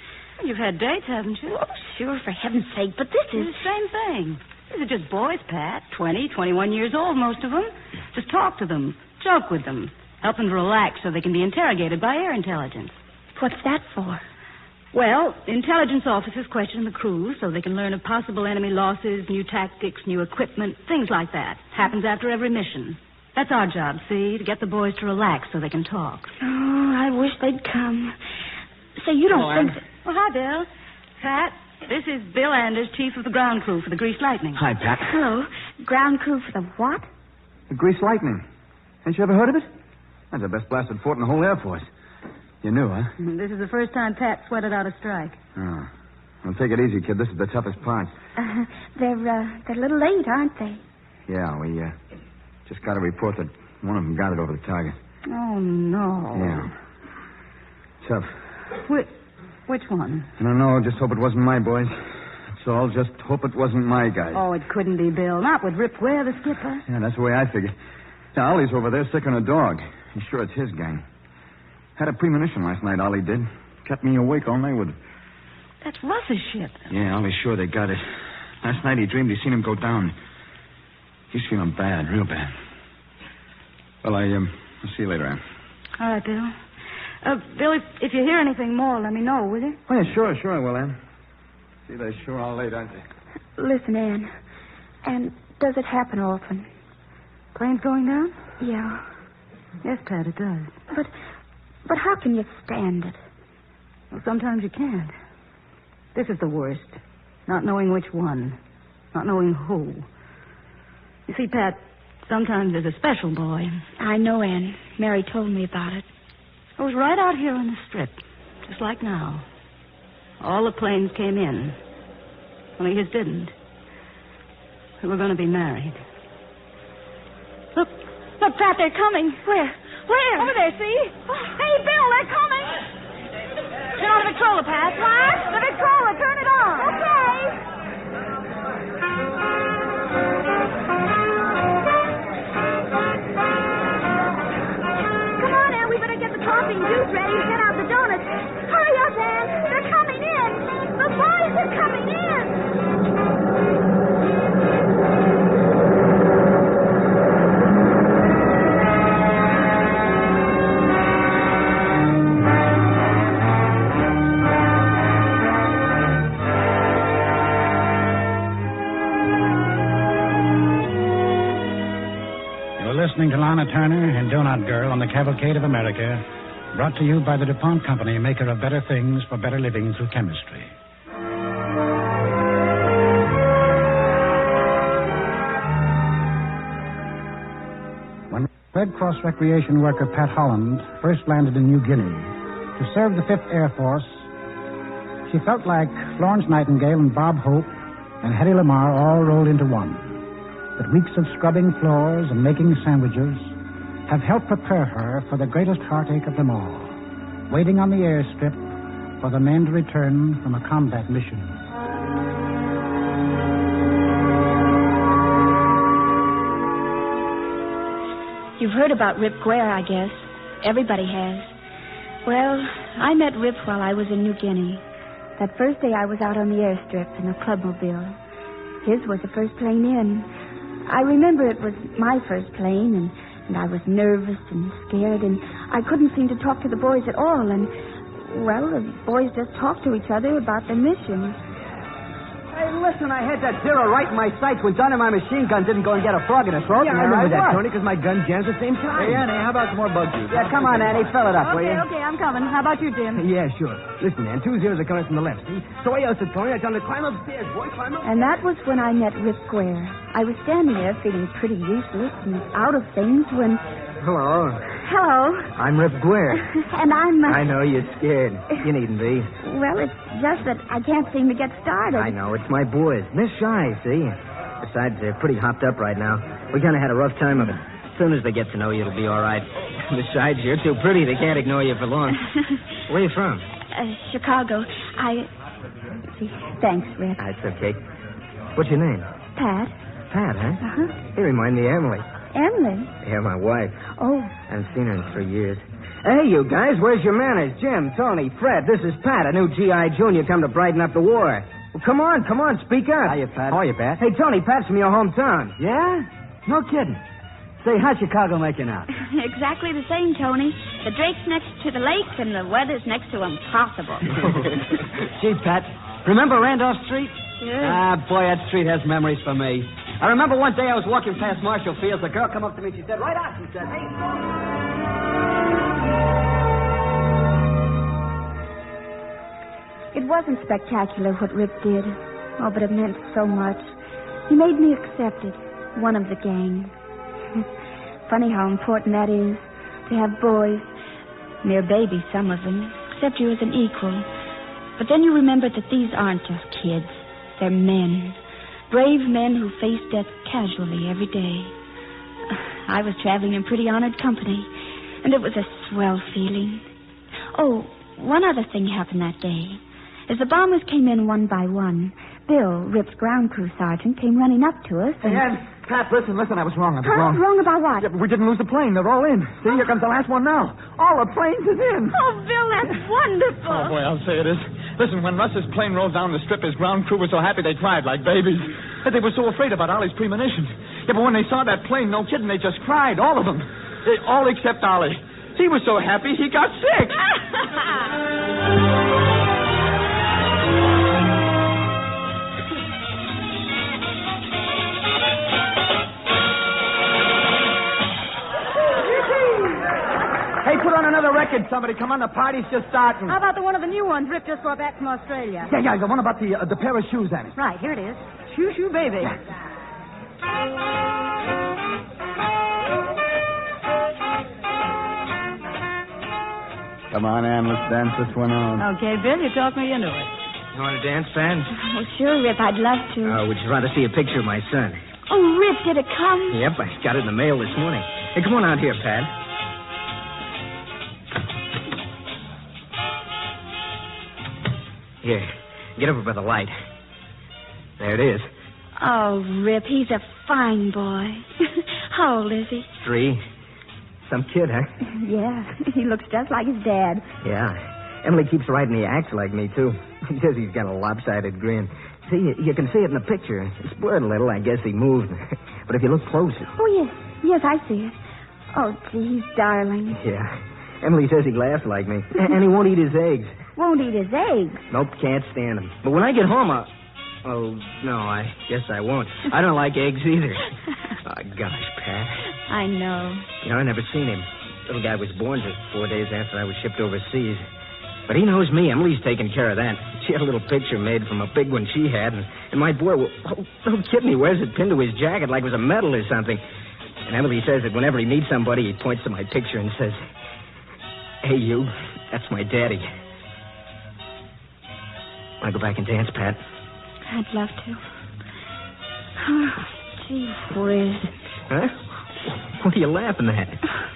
You've had dates, haven't you? Oh, sure, for heaven's sake, but this is... It's the same thing. These are just boys, Pat. 20, 21 years old, most of them. Just talk to them. Joke with them. Help them to relax so they can be interrogated by air intelligence. What's that for? Well, intelligence officers question the crew so they can learn of possible enemy losses, new tactics, new equipment, things like that. Happens after every mission. That's our job, see, to get the boys to relax so they can talk. Oh, I wish they'd come. Say, you don't think... Well, hi, Bill. Pat, this is Bill Anders, chief of the ground crew for the Grease Lightning. Hi, Pat. Hello. Ground crew for the what? The Grease Lightning. Ain't you ever heard of it? That's the best blasted fort in the whole Air Force. You knew, huh? This is the first time Pat sweated out a strike. Oh. Well, take it easy, kid. This is the toughest part. They're a little late, aren't they? Yeah, we just got a report that one of them got it over the target. Oh, no. Yeah. Tough. Which one? I don't know. Just hope it wasn't my boys. That's all. Just hope it wasn't my guys. Oh, it couldn't be, Bill. Not with Rip Ware, the skipper. Yeah, that's the way I figure. Now, Ollie's over there sick on a dog. He's sure it's his gang. Had a premonition last night, Ollie did. Kept me awake all night with it. That's Russ's ship. Yeah, Ollie's sure they got it. Last night he dreamed he'd seen him go down. He's feeling bad, real bad. Well, I'll see you later, Ann. All right, Bill. Bill, if you hear anything more, let me know, will you? Oh, yeah, sure I will, Ann. See, they're sure all late, aren't they? Listen, Ann. And does it happen often? Planes going down? Yeah. Yes, Pat, it does. But But how can you stand it? Well, sometimes you can't. This is the worst. Not knowing which one. Not knowing who. You see, Pat, sometimes there's a special boy. I know, Ann. Mary told me about it. It was right out here on the strip, just like now. All the planes came in. Only his didn't. We were going to be married. Look, Pat, they're coming. Where? Over there, see? Hey, Bill, they're coming. Turn on the Victrola, Pat. What? The Victrola, turn it on. Okay. Come on, Ann, we better get the coffee and juice ready and get out the donuts. Hurry up, Ann. They're coming in. The boys are coming in. Listening to Lana Turner and Donut Girl on the Cavalcade of America, brought to you by the DuPont Company, maker of better things for better living through chemistry. When Red Cross recreation worker Pat Holland first landed in New Guinea to serve the 5th Air Force, she felt like Florence Nightingale and Bob Hope and Hedy Lamarr all rolled into one. That weeks of scrubbing floors and making sandwiches have helped prepare her for the greatest heartache of them all, waiting on the airstrip for the men to return from a combat mission. You've heard about Rip Guare, I guess. Everybody has. Well, I met Rip while I was in New Guinea. That first day I was out on the airstrip in a clubmobile. His was the first plane in. I remember it was my first plane, and I was nervous and scared, and I couldn't seem to talk to the boys at all, and, well, the boys just talked to each other about their mission. Hey, listen, I had that zero right in my sights when John and my machine gun didn't go and get a frog in his throat. Yeah, I remember that, Tony, because my gun jams at the same time. Hey, Annie, how about some more bug juice? Yeah, come on, Annie, fill it up, will you? Okay, I'm coming. How about you, Jim? Yeah, sure. Listen, man, 2 zeros are coming from the left, see? So I yelled to Tony, I tell him to climb upstairs, boy, climb up. And that was when I met Rip Guare. I was standing there feeling pretty useless and out of things when... Hello. Hello. I'm Rip Guare. And I'm... I know, you're scared. You needn't be. Well, it's just that I can't seem to get started. I know, it's my boys. They're shy, see? Besides, they're pretty hopped up right now. We kind of had a rough time of it. As soon as they get to know you, it'll be all right. Besides, you're too pretty. They can't ignore you for long. Where are you from? Chicago. Thanks, Rip. That's okay. What's your name? Pat. Pat, huh? Uh-huh. You remind me of Emily. Emily? Yeah, my wife. Oh. I haven't seen her in 3 years. Hey, you guys, where's your manners? Jim, Tony, Fred, this is Pat, a new G.I. Junior come to brighten up the war. Well, come on, speak up. Hiya, Pat. How are you, Pat? Hey, Tony, Pat's from your hometown. Yeah? No kidding. Say, how's Chicago making out? Exactly the same, Tony. The Drake's next to the lake, and the weather's next to impossible. Gee, Pat, remember Randolph Street? Yeah. Boy, that street has memories for me. I remember one day I was walking past Marshall Fields. A girl come up to me. She said, right out. She said, hey, It wasn't spectacular what Rip did. Oh, but it meant so much. He made me accepted, one of the gang. Funny how important that is, to have boys, mere babies, some of them, accept you as an equal. But then you remember that these aren't just kids. They're men. Brave men who face death casually every day. I was traveling in pretty honored company, and it was a swell feeling. Oh, one other thing happened that day. As the bombers came in one by one, Bill, Rip's ground crew sergeant, came running up to us and... Hey, Pat, listen, I was wrong. Wrong. Wrong about what? Yeah, we didn't lose the plane. They're all in. See, here comes the last one now. All the planes is in. Oh, Bill, that's wonderful. Oh, boy, I'll say it is. Listen, when Russ's plane rolled down the strip, his ground crew was so happy they cried like babies. But they were so afraid about Ollie's premonition. Yeah, but when they saw that plane, no kidding, they just cried, all of them. All except Ollie. He was so happy he got sick. Hey, put on another record. Quick, somebody, come on. The party's just starting. How about the one of the new ones Rip just brought back from Australia? Yeah, the one about the pair of shoes, Annie. Right, here it is. Shoo, shoo, baby. Come on, Ann, let's dance this one on. Okay, Bill, you talked me into it. You want to dance, Pat? Oh, sure, Rip, I'd love to. Would you rather see a picture of my son? Oh, Rip, did it come? Yep, I got it in the mail this morning. Hey, come on out here, Pat. Here, get over by the light. There it is. Oh, Rip, he's a fine boy. How old is he? 3. Some kid, huh? Yeah, he looks just like his dad. Yeah. Emily keeps writing he acts like me, too. He says he's got a lopsided grin. See, you can see it in the picture. It's blurred a little. I guess he moved. But if you look closer... Oh, yes. Yes, I see it. Oh, gee, he's darling. Yeah. Emily says he laughs like me. And he won't eat his eggs. Won't eat his eggs? Nope, can't stand them. But when I get home, Oh, no, I guess I won't. I don't like eggs either. Oh, gosh, Pat. I know. You know, I never seen him. Little guy was born just 4 days after I was shipped overseas. But he knows me. Emily's taking care of that. She had a little picture made from a big one she had, and my boy, don't kid me, wears it pinned to his jacket like it was a medal or something. And Emily says that whenever he meets somebody, he points to my picture and says, "Hey, you, that's my daddy." Want to go back and dance, Pat? I'd love to. Oh, gee whiz. Huh? What are you laughing at?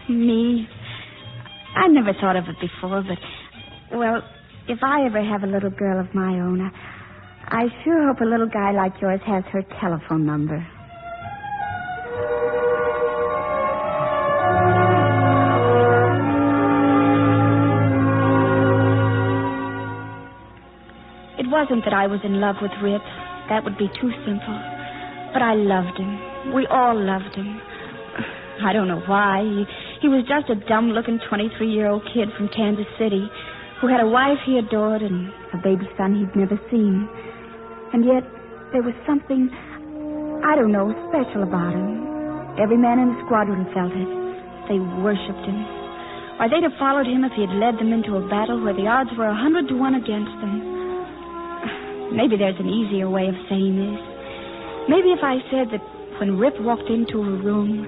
Me? I never thought of it before, but, well, if I ever have a little girl of my own, I sure hope a little guy like yours has her telephone number. It wasn't that I was in love with Rip. That would be too simple. But I loved him. We all loved him. I don't know why. He was just a dumb-looking 23-year-old kid from Kansas City who had a wife he adored and a baby son he'd never seen. And yet, there was something, I don't know, special about him. Every man in the squadron felt it. They worshipped him. Or they'd have followed him if he had led them into a battle where the odds were 100 to 1 against them. Maybe there's an easier way of saying this. Maybe if I said that when Rip walked into a room,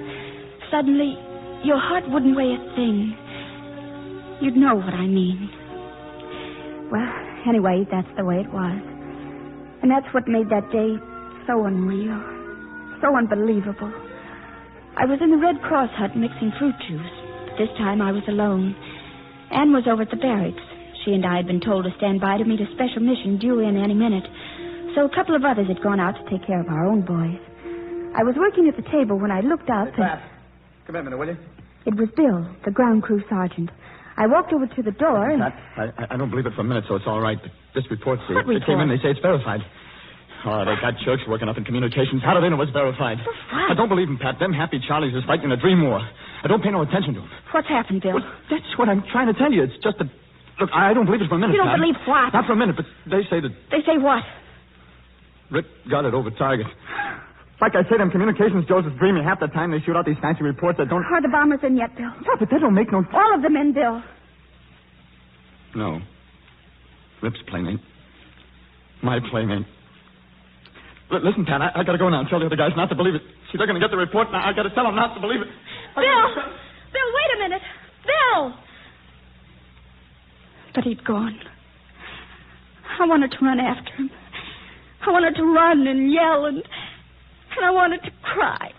suddenly your heart wouldn't weigh a thing. You'd know what I mean. Well, anyway, that's the way it was. And that's what made that day so unreal, so unbelievable. I was in the Red Cross hut mixing fruit juice. But this time I was alone. Anne was over at the barracks. She and I had been told to stand by to meet a special mission due in any minute. So a couple of others had gone out to take care of our own boys. I was working at the table when I looked up and... Come here a minute, will you? It was Bill, the ground crew sergeant. I walked over to the door and... I don't believe it for a minute, so it's all right. But this report, see, What it came in, report? they say it's verified. Oh, they got jerks working up in communications. How do they know it's verified? What? I don't believe them, Pat. Them happy Charlies is fighting a dream war. I don't pay no attention to them. What's happened, Bill? Well, that's what I'm trying to tell you. It's just that... Look, I don't believe it for a minute, You don't Pat. believe what? Not for a minute, but they say that They say what? Rick got it over target. Like I said, them communications Joseph's dreaming. Half the time they shoot out these fancy reports that don't... Are the bombers in yet, Bill? Yeah, but they don't make no... All of them in, Bill. No. Rip's playmate. My playmate. Listen, Pat, I gotta go now and tell the other guys not to believe it. See, they're gonna get the report, and I gotta tell them not to believe it. Bill! Bill, wait a minute. Bill! But he'd gone. I wanted to run after him. I wanted to run and yell, and I wanted to cry.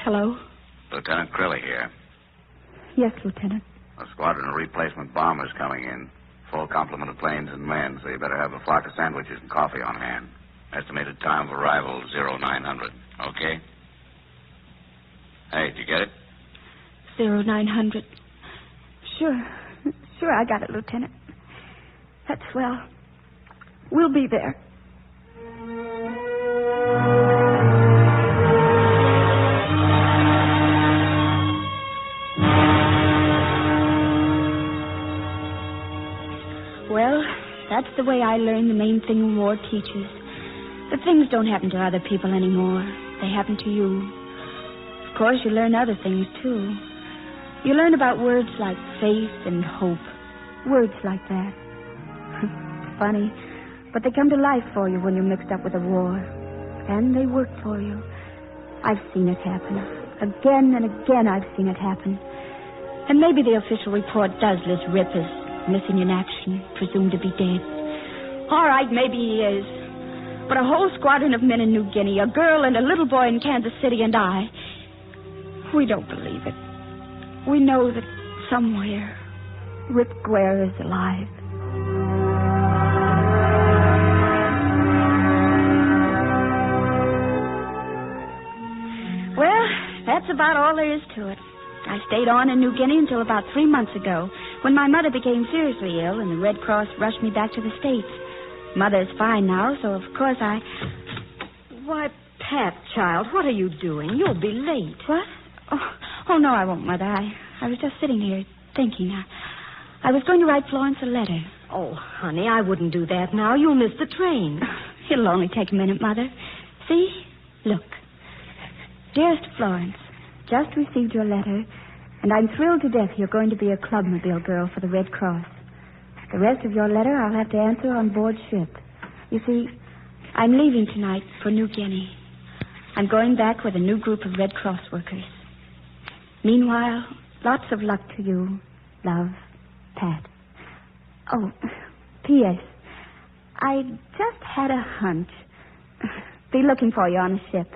Hello? Lieutenant Crilly here. Yes, Lieutenant. A squadron of replacement bombers coming in. Full complement of planes and men, so you better have a flock of sandwiches and coffee on hand. Estimated time of arrival, 0900. Okay? Hey, did you get it? 0900. Sure, I got it, Lieutenant. That's swell. We'll be there. the way I learned the main thing war teaches. That things don't happen to other people anymore. They happen to you. Of course, you learn other things, too. You learn about words like faith and hope. Words like that. Funny, but they come to life for you when you're mixed up with a war. And they work for you. I've seen it happen. Again and again I've seen it happen. And maybe the official report does list Rip as missing in action, presumed to be dead. All right, maybe he is. But a whole squadron of men in New Guinea, a girl and a little boy in Kansas City, and I, we don't believe it. We know that somewhere Rip Guerre is alive. Well, that's about all there is to it. I stayed on in New Guinea until about 3 months ago, when my mother became seriously ill and the Red Cross rushed me back to the States. Mother's fine now, so of course I... Why, Pat, child, what are you doing? You'll be late. What? Oh, no, I won't, Mother. I was just sitting here thinking. I was going to write Florence a letter. Oh, honey, I wouldn't do that now. You'll miss the train. It'll only take a minute, Mother. See? Look. Dearest Florence, just received your letter, and I'm thrilled to death you're going to be a clubmobile girl for the Red Cross. The rest of your letter I'll have to answer on board ship. You see, I'm leaving tonight for New Guinea. I'm going back with a new group of Red Cross workers. Meanwhile, lots of luck to you. Love, Pat. Oh, P.S. I just had a hunch. Be looking for you on the ship.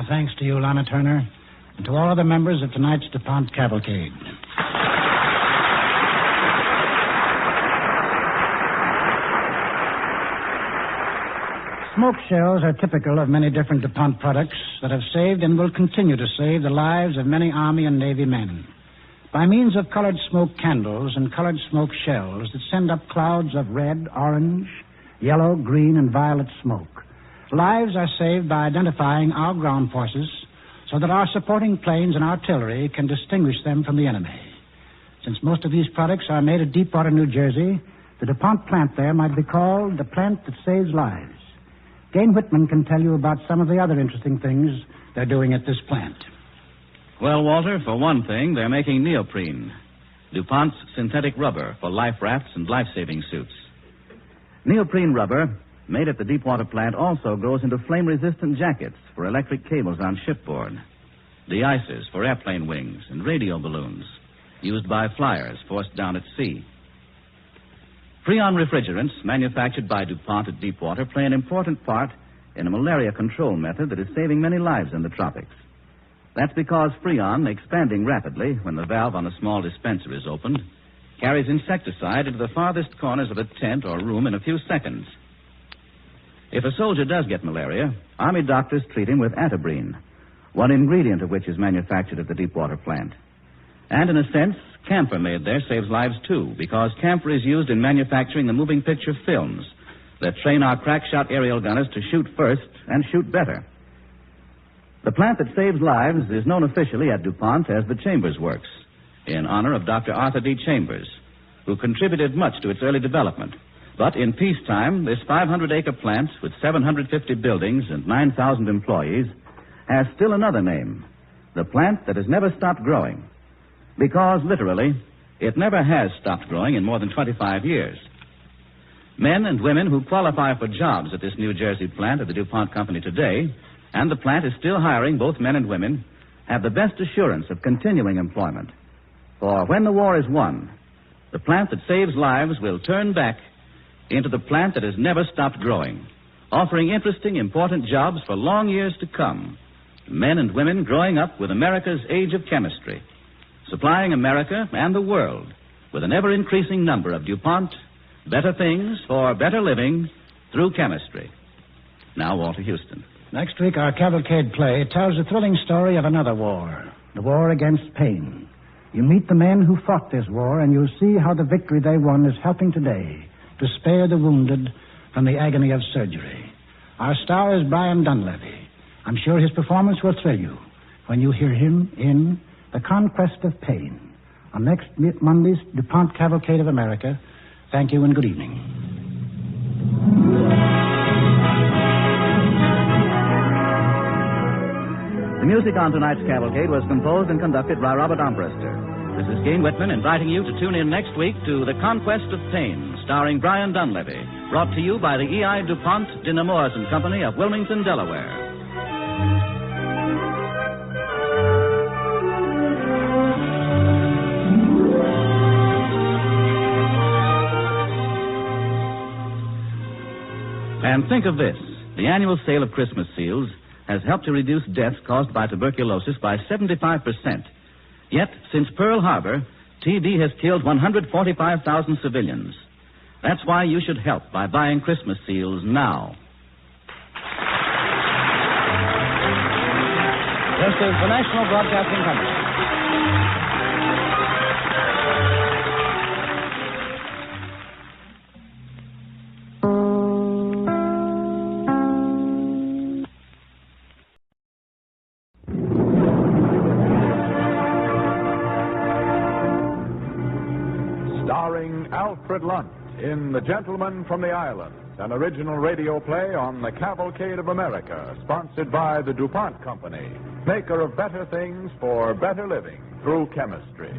Thanks to you, Lana Turner, and to all other members of tonight's DuPont Cavalcade. Smoke shells are typical of many different DuPont products that have saved and will continue to save the lives of many Army and Navy men. By means of colored smoke candles and colored smoke shells that send up clouds of red, orange, yellow, green, and violet smoke, lives are saved by identifying our ground forces so that our supporting planes and artillery can distinguish them from the enemy. Since most of these products are made at Deepwater, New Jersey, the DuPont plant there might be called the plant that saves lives. Gane Whitman can tell you about some of the other interesting things they're doing at this plant. Well, Walter, for one thing, they're making neoprene, DuPont's synthetic rubber for life rafts and life-saving suits. Neoprene rubber, made at the Deepwater plant, also grows into flame-resistant jackets for electric cables on shipboard, de-icers for airplane wings and radio balloons used by flyers forced down at sea. Freon refrigerants manufactured by DuPont at Deepwater play an important part in a malaria control method that is saving many lives in the tropics. That's because Freon, expanding rapidly when the valve on a small dispenser is opened, carries insecticide into the farthest corners of a tent or room in a few seconds. If a soldier does get malaria, Army doctors treat him with atabrine, one ingredient of which is manufactured at the Deepwater plant. And in a sense, camphor made there saves lives too, because camphor is used in manufacturing the moving picture films that train our crack-shot aerial gunners to shoot first and shoot better. The plant that saves lives is known officially at DuPont as the Chambers Works, in honor of Dr. Arthur D. Chambers, who contributed much to its early development. But in peacetime, this 500-acre plant with 750 buildings and 9,000 employees has still another name, the plant that has never stopped growing. Because, literally, it never has stopped growing in more than 25 years. Men and women who qualify for jobs at this New Jersey plant of the DuPont Company today, and the plant is still hiring both men and women, have the best assurance of continuing employment. For when the war is won, the plant that saves lives will turn back into the plant that has never stopped growing, offering interesting, important jobs for long years to come. Men and women growing up with America's age of chemistry, supplying America and the world with an ever-increasing number of DuPont better things for better living through chemistry. Now, Walter Houston. Next week, our Cavalcade play tells the thrilling story of another war, the war against pain. You meet the men who fought this war, and you'll see how the victory they won is helping today to spare the wounded from the agony of surgery. Our star is Brian Dunleavy. I'm sure his performance will thrill you when you hear him in The Conquest of Pain on next Monday's DuPont Cavalcade of America. Thank you and good evening. The music on tonight's Cavalcade was composed and conducted by Robert Armbruster. This is Gene Whitman inviting you to tune in next week to The Conquest of Pain, starring Brian Dunleavy, brought to you by the E.I. DuPont de Nemours and Company of Wilmington, Delaware. And think of this. The annual sale of Christmas seals has helped to reduce deaths caused by tuberculosis by 75%. Yet, since Pearl Harbor, TB has killed 145,000 civilians. That's why you should help by buying Christmas seals now. This is the National Broadcasting Company. Alfred Lunt in The Gentleman from the Islands, an original radio play on the Cavalcade of America, sponsored by the DuPont Company, maker of better things for better living through chemistry.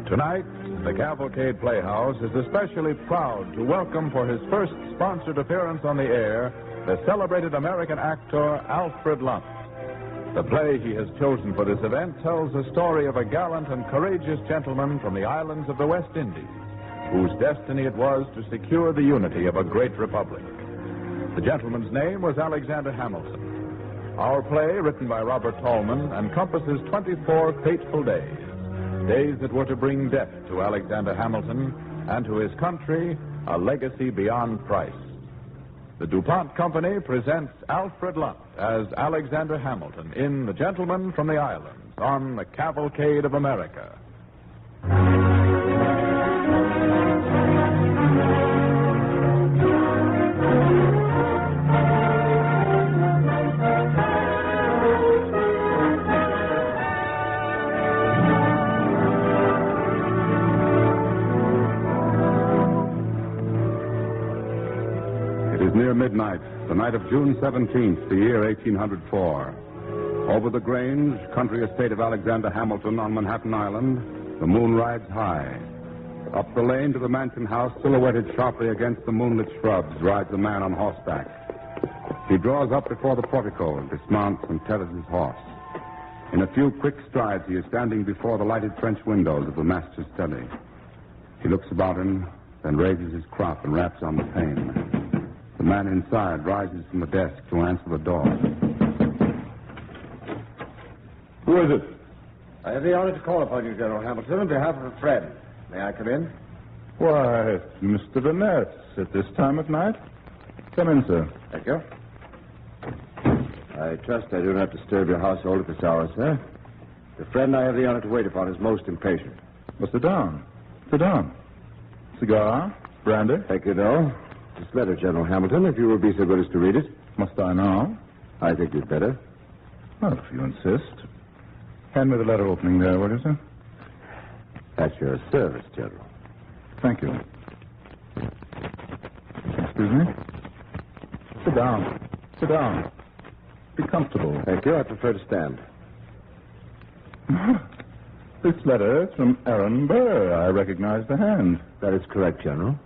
Tonight, the Cavalcade Playhouse is especially proud to welcome for his first sponsored appearance on the air the celebrated American actor Alfred Lunt. The play he has chosen for this event tells the story of a gallant and courageous gentleman from the islands of the West Indies, whose destiny it was to secure the unity of a great republic. The gentleman's name was Alexander Hamilton. Our play, written by Robert Tallman, encompasses 24 fateful days. Days that were to bring death to Alexander Hamilton and to his country a legacy beyond price. The DuPont Company presents Alfred Lunt as Alexander Hamilton in The Gentleman from the Islands on the Cavalcade of America. Near midnight, the night of June 17th, the year 1804. Over the Grange, country estate of Alexander Hamilton on Manhattan Island, the moon rides high. Up the lane to the mansion house, silhouetted sharply against the moonlit shrubs, rides a man on horseback. He draws up before the portico and dismounts and tethers his horse. In a few quick strides, he is standing before the lighted French windows of the master's study. He looks about him, then raises his crop and raps on the pane. The man inside rises from the desk to answer the door. Who is it? I have the honor to call upon you, General Hamilton, on behalf of a friend. May I come in? Why, Mr. Burnett, at this time of night? Come in, sir. Thank you. I trust I do not disturb your household at this hour, sir. The friend I have the honor to wait upon is most impatient. Well, sit down. Sit down. Cigar? Brandy? Thank you, no. This letter, General Hamilton, if you will be so good as to read it. Must I now? I think you'd better. Well, if you insist. Hand me the letter opening there, will you, sir? At your service, General. Thank you. Excuse me? Sit down. Sit down. Be comfortable. Thank you. I prefer to stand. This letter is from Aaron Burr. I recognize the hand. That is correct, General.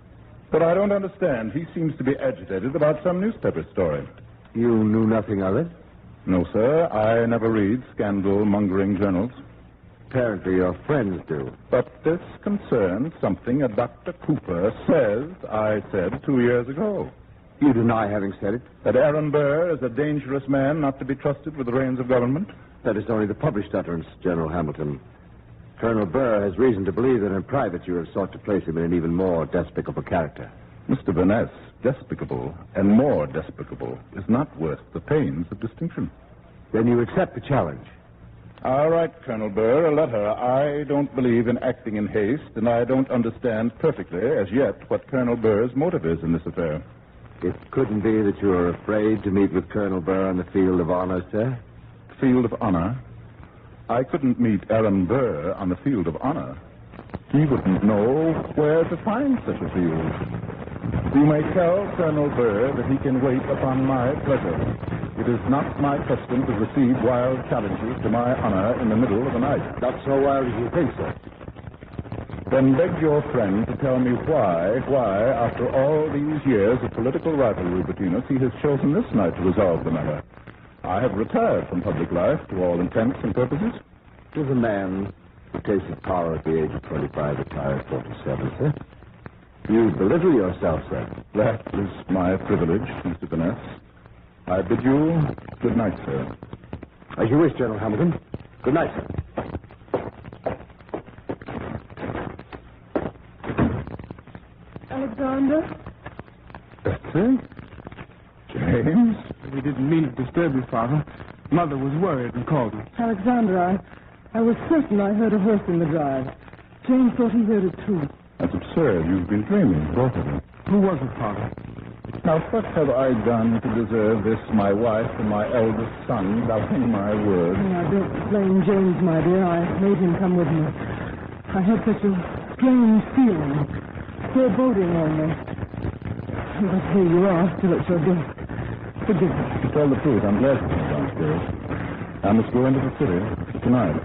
But I don't understand. He seems to be agitated about some newspaper story. You knew nothing of it? No, sir. I never read scandal-mongering journals. Apparently your friends do. But this concerns something a Dr. Cooper says I said 2 years ago. You deny having said it? That Aaron Burr is a dangerous man not to be trusted with the reins of government? That is only the published utterance, General Hamilton. Colonel Burr has reason to believe that in private you have sought to place him in an even more despicable character. Mr. Vaness, despicable and more despicable is not worth the pains of distinction. Then you accept the challenge. All right, Colonel Burr, a letter. I don't believe in acting in haste, and I don't understand perfectly, as yet, what Colonel Burr's motive is in this affair. It couldn't be that you are afraid to meet with Colonel Burr on the field of honor, sir? Field of honor? I couldn't meet Aaron Burr on the field of honor. He wouldn't know where to find such a field. You may tell Colonel Burr that he can wait upon my pleasure. It is not my custom to receive wild challenges to my honor in the middle of the night. Not so wild as you think, sir. Then beg your friend to tell me why, after all these years of political rivalry between us, he has chosen this night to resolve the matter. I have retired from public life to all intents and purposes. There's a man who tasted power at the age of 25, retired at 47, sir. You belittle yourself, sir. That is my privilege, Mr. Vaness. I bid you good night, sir. As you wish, General Hamilton. Good night, sir. Alexander? Betsy? James? We didn't mean to disturb you, Father. Mother was worried and called me. Alexander, I was certain I heard a horse in the drive. James thought he heard it, too. That's absurd. You've been dreaming, both of you. Who was it, Father? Now, what have I done to deserve this, my wife and my eldest son, doubting my word? I don't blame James, my dear. I made him come with me. I had such a strange feeling. Foreboding almost. But here you are, still at your desk. Forgive me. To tell the truth, I'm glad to be downstairs. I must go into the city tonight.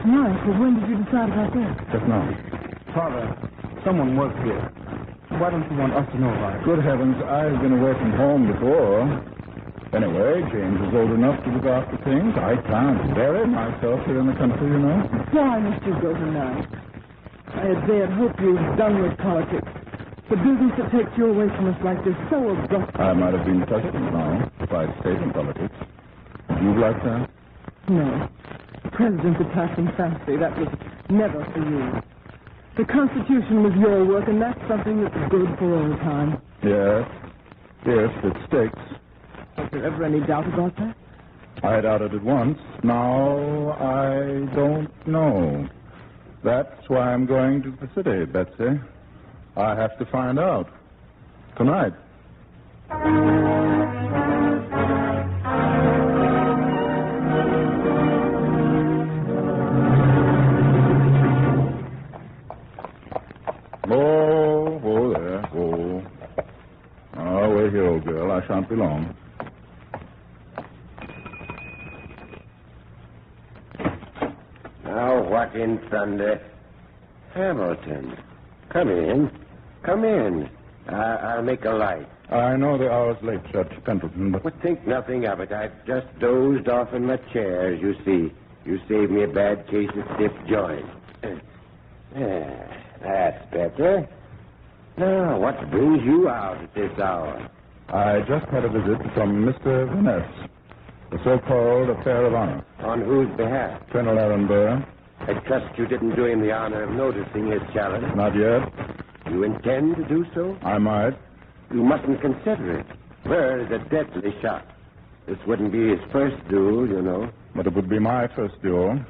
Tonight? Well, when did you decide about that? Just now. Father, someone works here. Why don't you want us to know about it? Good heavens, I've been away from home before. Anyway, James is old enough to look after things. I can't bury myself here in the country, you know. Why must you go tonight? I had dared hope you've done with politics. The business that takes you away from us like this so abrupt. I might have been president now if I'd stayed in politics. Would you like that? No. The president's a passing fancy. That was never for you. The Constitution was your work, and that's something that's good for all time. Yes. Yes, it sticks. Was there ever any doubt about that? I doubted it once. Now I don't know. That's why I'm going to the city, Betsy. I have to find out. Tonight. Oh, there. Oh. Oh, wait here, old girl. I shan't be long. Now, what in thunder? Hamilton, come in. Come in. I'll make a light. I know the hour's late, Judge Pendleton, but... Well, think nothing of it. I've just dozed off in my chair, as you see. You saved me a bad case of stiff joints. That's better. Now, what brings you out at this hour? I just had a visit from Mr. Vaness, the so-called affair of honor. On whose behalf? Colonel Aaron Burr. I trust you didn't do him the honor of noticing his challenge. Not yet. You intend to do so? I might. You mustn't consider it. Burr is a deadly shot. This wouldn't be his first duel, you know. But it would be my first duel.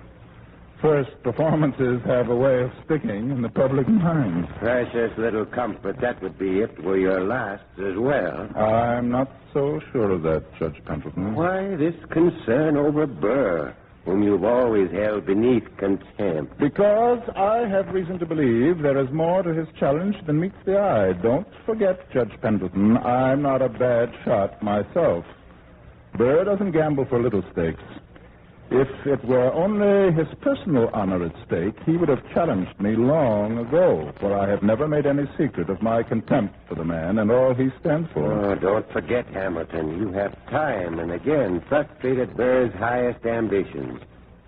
First performances have a way of sticking in the public mind. Precious little comfort that would be if it were your last as well. I'm not so sure of that, Judge Pendleton. Why this concern over Burr, whom you've always held beneath contempt? Because I have reason to believe there is more to his challenge than meets the eye. Don't forget, Judge Pendleton, I'm not a bad shot myself. Burr doesn't gamble for little stakes. If it were only his personal honor at stake, he would have challenged me long ago, for I have never made any secret of my contempt for the man and all he stands for. Oh, don't forget, Hamilton, you have time and again frustrated Burr's highest ambitions.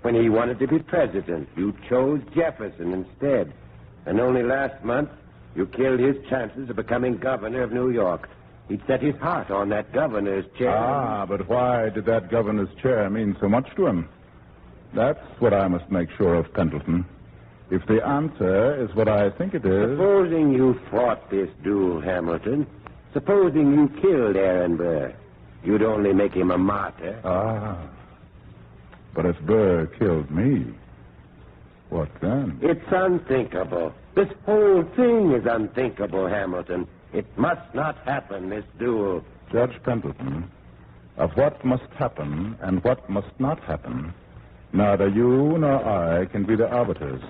When he wanted to be president, you chose Jefferson instead. And only last month, you killed his chances of becoming governor of New York. He'd set his heart on that governor's chair. Ah, but why did that governor's chair mean so much to him? That's what I must make sure of, Pendleton. If the answer is what I think it is... Supposing you fought this duel, Hamilton. Supposing you killed Aaron Burr. You'd only make him a martyr. Ah. But if Burr killed me, what then? It's unthinkable. This whole thing is unthinkable, Hamilton. It must not happen, this duel. Judge Pendleton, of what must happen and what must not happen, neither you nor I can be the arbiters.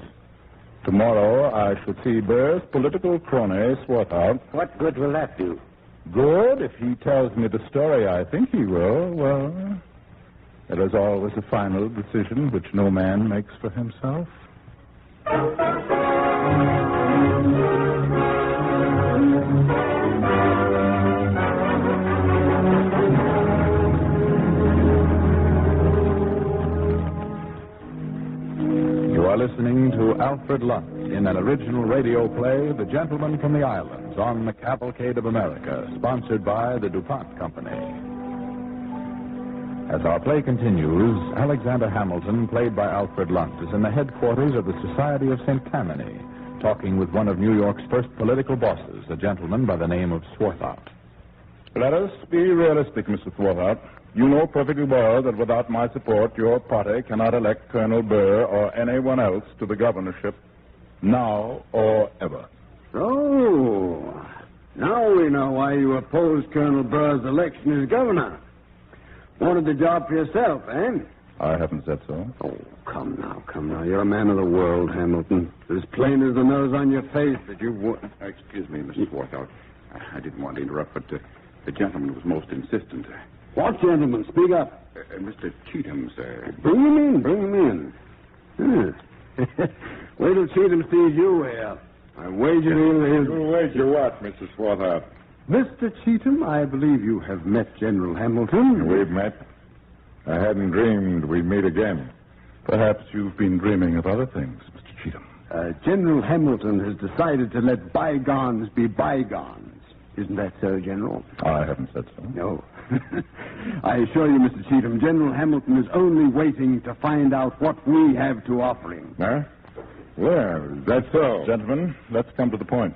Tomorrow I shall see Burr's political crony Swarthout. What good will that do? Good. If he tells me the story I think he will, well, there is always a final decision which no man makes for himself. You are listening to Alfred Lunt in an original radio play, The Gentleman from the Islands, on the Cavalcade of America, sponsored by the DuPont Company. As our play continues, Alexander Hamilton, played by Alfred Lunt, is in the headquarters of the Society of St. Tammany, talking with one of New York's first political bosses, a gentleman by the name of Swarthout. Let us be realistic, Mr. Swarthout. You know perfectly well that without my support, your party cannot elect Colonel Burr or anyone else to the governorship, now or ever. Oh, now we know why you opposed Colonel Burr's election as governor. Wanted the job for yourself, eh? I haven't said so. Oh, come now. You're a man of the world, Hamilton. It's as plain as the nose on your face that you would. Excuse me, Mr. Swarthout. I didn't want to interrupt, but the gentleman was most insistent. What gentleman? Speak up. Mr. Cheatham, sir. Bring him in. Wait till Cheatham sees you way up. I wager he'll... You wager what, Mr. Swarthout? Mr. Cheatham, I believe you have met General Hamilton. We've met. I hadn't dreamed we'd meet again. Perhaps you've been dreaming of other things, Mr. Cheatham. General Hamilton has decided to let bygones be bygones. Isn't that so, General? I haven't said so. No. I assure you, Mr. Cheatham, General Hamilton is only waiting to find out what we have to offer him. Huh? Well, that's so. Gentlemen, let's come to the point.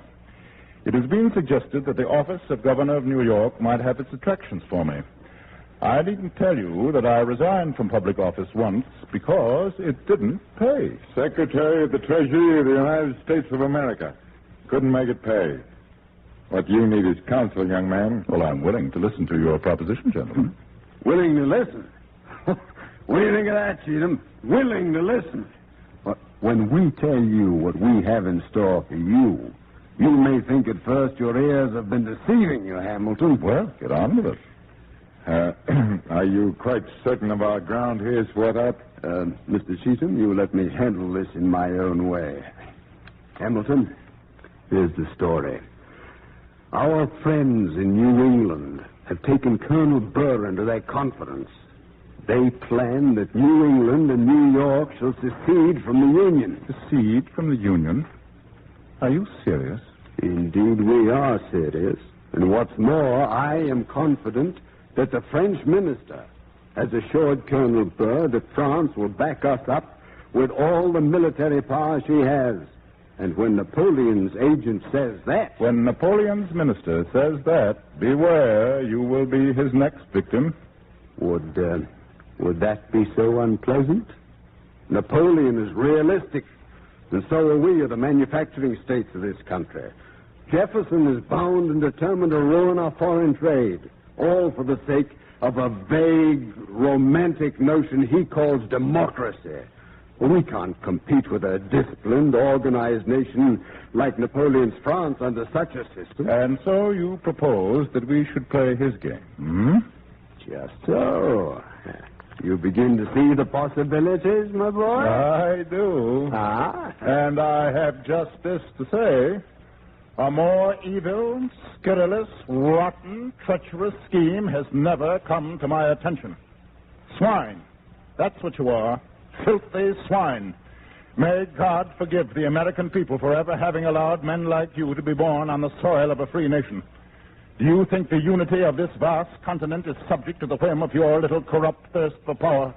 It has been suggested that the office of Governor of New York might have its attractions for me. I needn't tell you that I resigned from public office once because it didn't pay. Secretary of the Treasury of the United States of America. Couldn't make it pay. What you need is counsel, young man. Well, I'm willing to listen to your proposition, gentlemen. Willing to listen? What do you think of that, Cheatham? Willing to listen. When we tell you what we have in store for you, you may think at first your ears have been deceiving you, Hamilton. Well, get on with it. Are you quite certain of our ground here, Swarthout? Mr. Cheatham, you let me handle this in my own way. Hamilton, here's the story. Our friends in New England have taken Colonel Burr into their confidence. They plan that New England and New York shall secede from the Union. Secede from the Union? Are you serious? Indeed, we are serious. And what's more, I am confident that the French minister has assured Colonel Burr that France will back us up with all the military power she has. And when Napoleon's agent says that... When Napoleon's minister says that, beware, you will be his next victim. Would that be so unpleasant? Napoleon is realistic, and so are we of the manufacturing states of this country. Jefferson is bound and determined to ruin our foreign trade, all for the sake of a vague, romantic notion he calls democracy. We can't compete with a disciplined, organized nation like Napoleon's France under such a system. And so you propose that we should play his game, hmm? Just so. You begin to see the possibilities, my boy? I do. And I have just this to say. A more evil, scurrilous, rotten, treacherous scheme has never come to my attention. Swine. That's what you are. Filthy swine. May God forgive the American people for ever having allowed men like you to be born on the soil of a free nation. Do you think the unity of this vast continent is subject to the whim of your little corrupt thirst for power?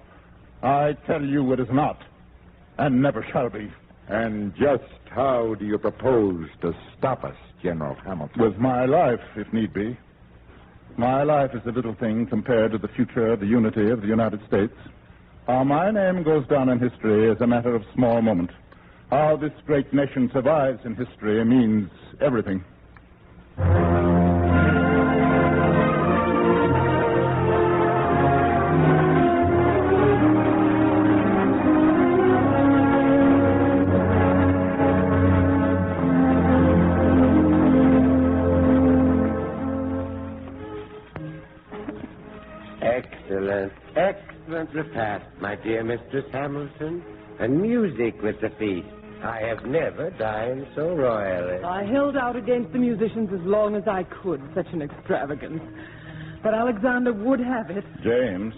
I tell you it is not, and never shall be. And just how do you propose to stop us, General Hamilton? With my life, if need be. My life is a little thing compared to the future of the unity of the United States. How my name goes down in history is a matter of small moment. How this great nation survives in history means everything. Excellent repast, my dear Mistress Hamilton. And music with the feast. I have never dined so royally. I held out against the musicians as long as I could. Such an extravagance. But Alexander would have it. James,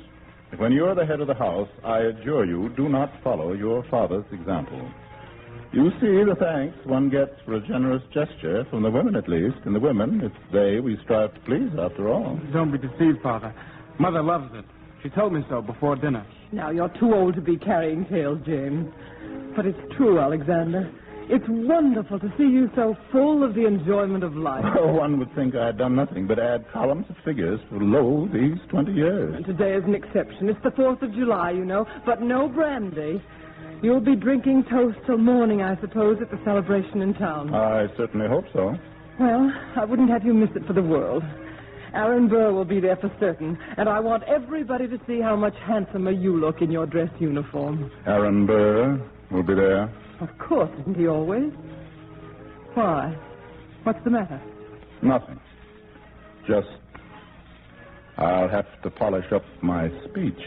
when you're the head of the house, I adjure you, do not follow your father's example. You see the thanks one gets for a generous gesture, from the women at least. And the women, it's they we strive to please, after all. Don't be deceived, Father. Mother loves it. She told me so before dinner. Now, you're too old to be carrying tales, James. But it's true, Alexander. It's wonderful to see you so full of the enjoyment of life. Oh, one would think I had done nothing but add columns of figures for, these 20 years. And today is an exception. It's the 4th of July, you know, but no brandy. You'll be drinking toast till morning, I suppose, at the celebration in town. I certainly hope so. Well, I wouldn't have you miss it for the world. Aaron Burr will be there for certain, and I want everybody to see how much handsomer you look in your dress uniform. Aaron Burr will be there. Of course, isn't he always? Why? What's the matter? Nothing. Just, I'll have to polish up my speech.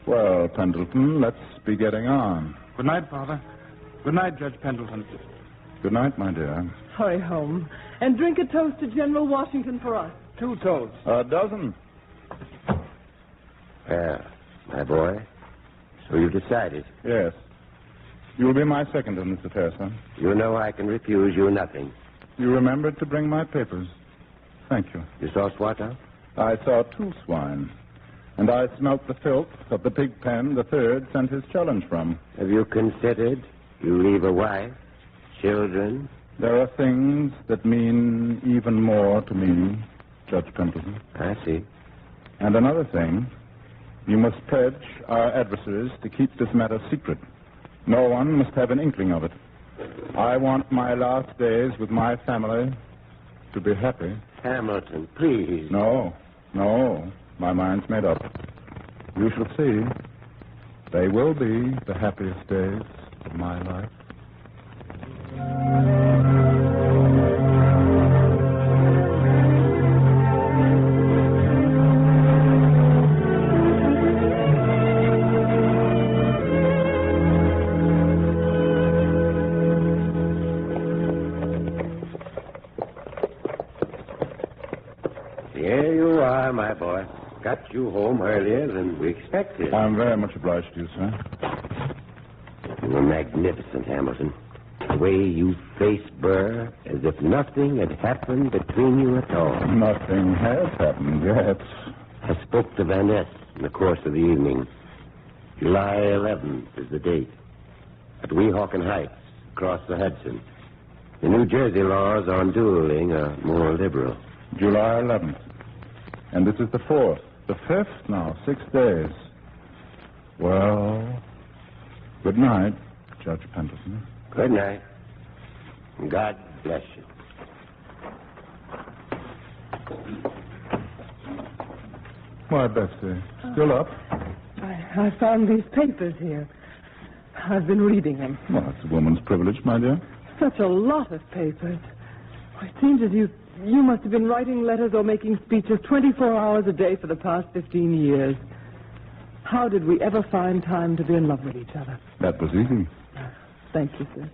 Well, Pendleton, let's be getting on. Good night, Father. Good night, Judge Pendleton. Good night, my dear. Hurry home and drink a toast to General Washington for us. 2 toasts. A dozen. My boy, so you've decided? Yes. You'll be my second in this affair, son. You know I can refuse you nothing. You remembered to bring my papers. Thank you. You saw Swatow? I saw 2 swine. And I smelt the filth of the pig pen the third sent his challenge from. Have you considered you leave a wife, children? There are things that mean even more to me, Judge Pendleton. I see. And another thing, you must pledge our adversaries to keep this matter secret. No one must have an inkling of it. I want my last days with my family to be happy. Hamilton, please. No. My mind's made up. You shall see. They will be the happiest days of my life. Here you are, my boy. Got you home earlier than we expected. I'm very much obliged to you, sir. You were magnificent, Hamilton. The way you faced Burr as if nothing had happened between you at all. Nothing has happened yet. I spoke to Van Ness in the course of the evening. July 11th is the date. At Weehawken Heights, across the Hudson. The New Jersey laws on dueling are more liberal. July 11th. And this is the 4th. The 5th now, 6 days. Well, good night, Judge Pendleton. Good night. God bless you. Why, Betsy, still up? I found these papers here. I've been reading them. Well, it's a woman's privilege, my dear. Such a lot of papers. It seems as you must have been writing letters or making speeches 24 hours a day for the past 15 years. How did we ever find time to be in love with each other? That was easy. Thank you, sir.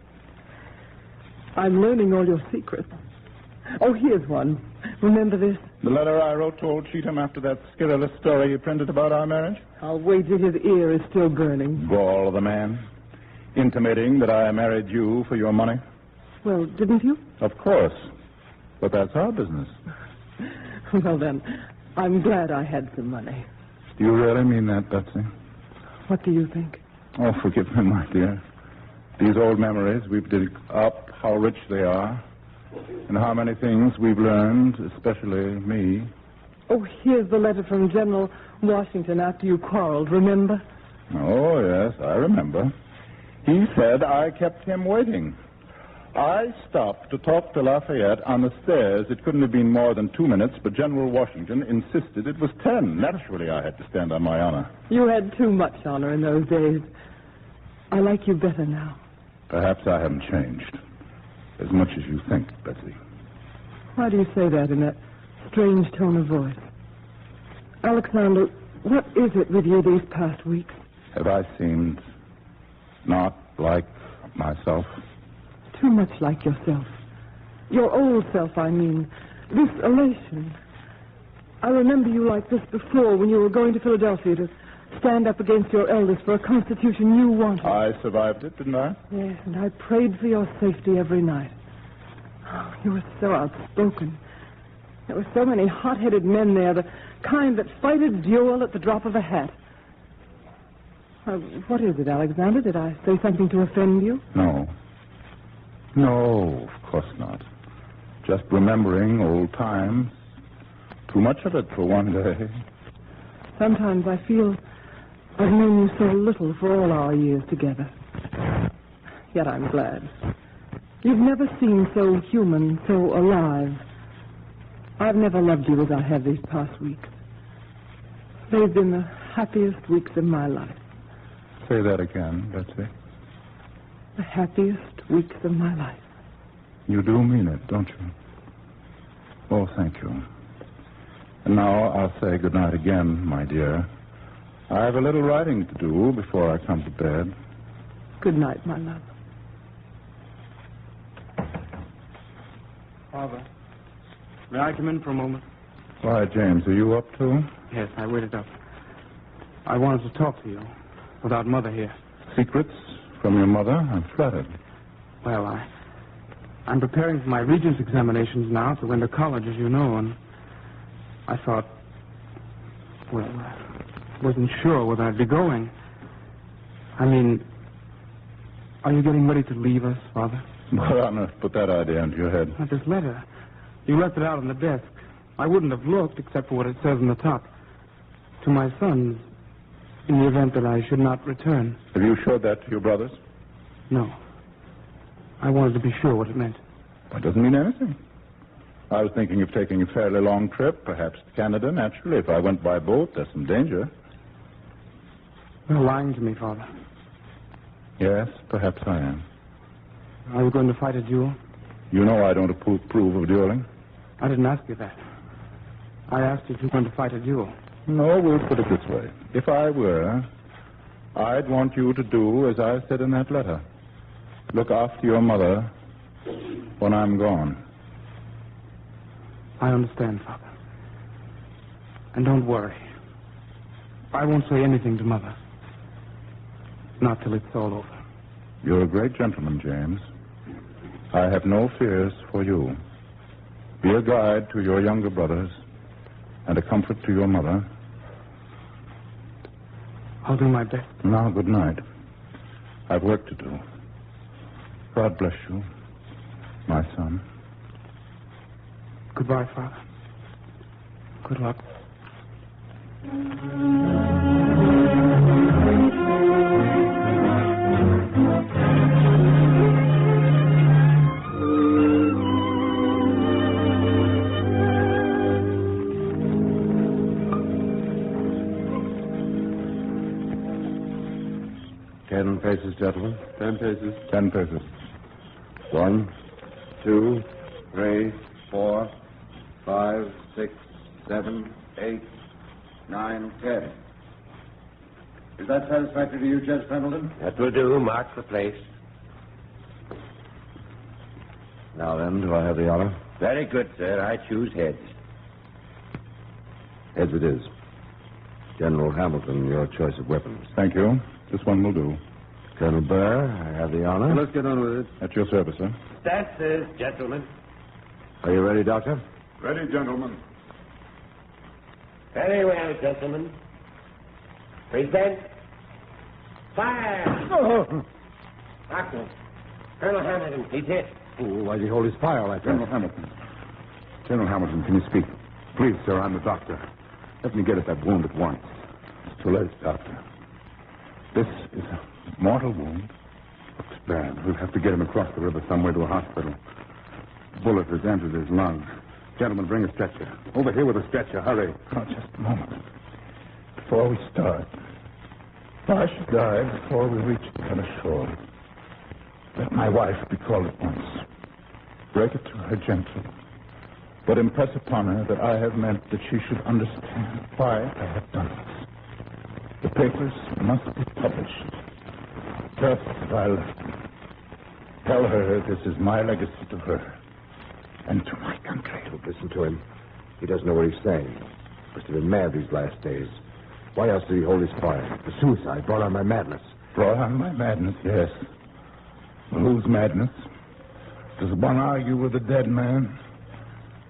I'm learning all your secrets. Oh, here's one. Remember this? The letter I wrote to old Cheatham after that scurrilous story you printed about our marriage? I'll wager his ear is still burning. Gall of the man. Intimating that I married you for your money. Well, didn't you? Of course. But that's our business. Well, then, I'm glad I had some money. Do you really mean that, Betsy? What do you think? Oh, forgive me, my dear. These old memories we've dug up, how rich they are, and how many things we've learned, especially me. Oh, here's the letter from General Washington after you quarreled, remember? Oh, yes, I remember. He said I kept him waiting. I stopped to talk to Lafayette on the stairs. It couldn't have been more than 2 minutes, but General Washington insisted it was 10. Naturally, I had to stand on my honor. You had too much honor in those days. I like you better now. Perhaps I haven't changed as much as you think, Betsy. Why do you say that in that strange tone of voice? Alexander, what is it with you these past weeks? Have I seemed not like myself? Too much like yourself. Your old self, I mean. This elation. I remember you like this before when you were going to Philadelphia to stand up against your elders for a constitution you wanted. I survived it, didn't I? Yes, and I prayed for your safety every night. Oh, you were so outspoken. There were so many hot-headed men there, the kind that fight a duel at the drop of a hat. What is it, Alexander? Did I say something to offend you? No. No, of course not. Just remembering old times. Too much of it for one day. Sometimes I feel I've known you so little for all our years together. Yet I'm glad. You've never seemed so human, so alive. I've never loved you as I have these past weeks. They've been the happiest weeks of my life. Say that again, Betsy. The happiest weeks of my life. You do mean it, don't you? Oh, thank you. And now I'll say good night again, my dear. I have a little writing to do before I come to bed. Good night, my love. Father, may I come in for a moment? Why, James, are you up too? Yes, I waited up. I wanted to talk to you without Mother here. Secrets from your mother? I'm flattered. Well, I'm preparing for my Regents examinations now to enter college, as you know, and I thought, well, I wasn't sure whether I'd be going. I mean, are you getting ready to leave us, Father? What on earth put that idea into your head? Not this letter. You left it out on the desk. I wouldn't have looked except for what it says on the top. To my sons, in the event that I should not return. Have you showed that to your brothers? No. I wanted to be sure what it meant. That doesn't mean anything. I was thinking of taking a fairly long trip, perhaps to Canada, naturally. If I went by boat, there's some danger. You're lying to me, Father. Yes, perhaps I am. Are you going to fight a duel? You know I don't approve of dueling. I didn't ask you that. I asked you if you're going to fight a duel. No, we'll put it this way. If I were, I'd want you to do as I said in that letter. Look after your mother when I'm gone. I understand, Father. And don't worry. I won't say anything to Mother. Not till it's all over. You're a great gentleman, James. I have no fears for you. Be a guide to your younger brothers and a comfort to your mother. I'll do my best. Now, good night. I've work to do. God bless you, my son. Goodbye, Father. Good luck. Paces, gentlemen. 10 paces. 10 paces. 1, 2, 3, 4, 5, 6, 7, 8, 9, 10. Is that satisfactory to you, Judge Pendleton? That will do. Mark the place. Now then, do I have the honor? Very good, sir. I choose heads. Heads it is. General Hamilton, your choice of weapons. Thank you. This one will do. Colonel Burr, I have the honor. Let's get on with it. At your service, sir. That says, gentlemen. Are you ready, Doctor? Ready, gentlemen. Very well, gentlemen. Present. Fire! Oh. Doctor, Colonel Hamilton, he's hit. Oh, why'd he hold his fire like that? General Hamilton, can you speak? Please, sir, I'm the doctor. Let me get at that wound at once. It's too late, doctor. This is a mortal wound. Looks bad. We'll have to get him across the river somewhere to a hospital. The bullet has entered his lung. Gentlemen, bring a stretcher. Over here with a stretcher. Hurry. Oh, just a moment. Before we start, I should die before we reach the other shore. Let my wife be called at once. Break it to her gently, but impress upon her that I have meant that she should understand why I have done this. The papers must be published, just as I left them. Tell her this is my legacy to her and to my country. Don't listen to him. He doesn't know what he's saying. Must have been mad these last days. Why else did he hold his fire? The suicide brought on my madness. Brought on my madness, yes. Well, whose madness? Does one argue with a dead man?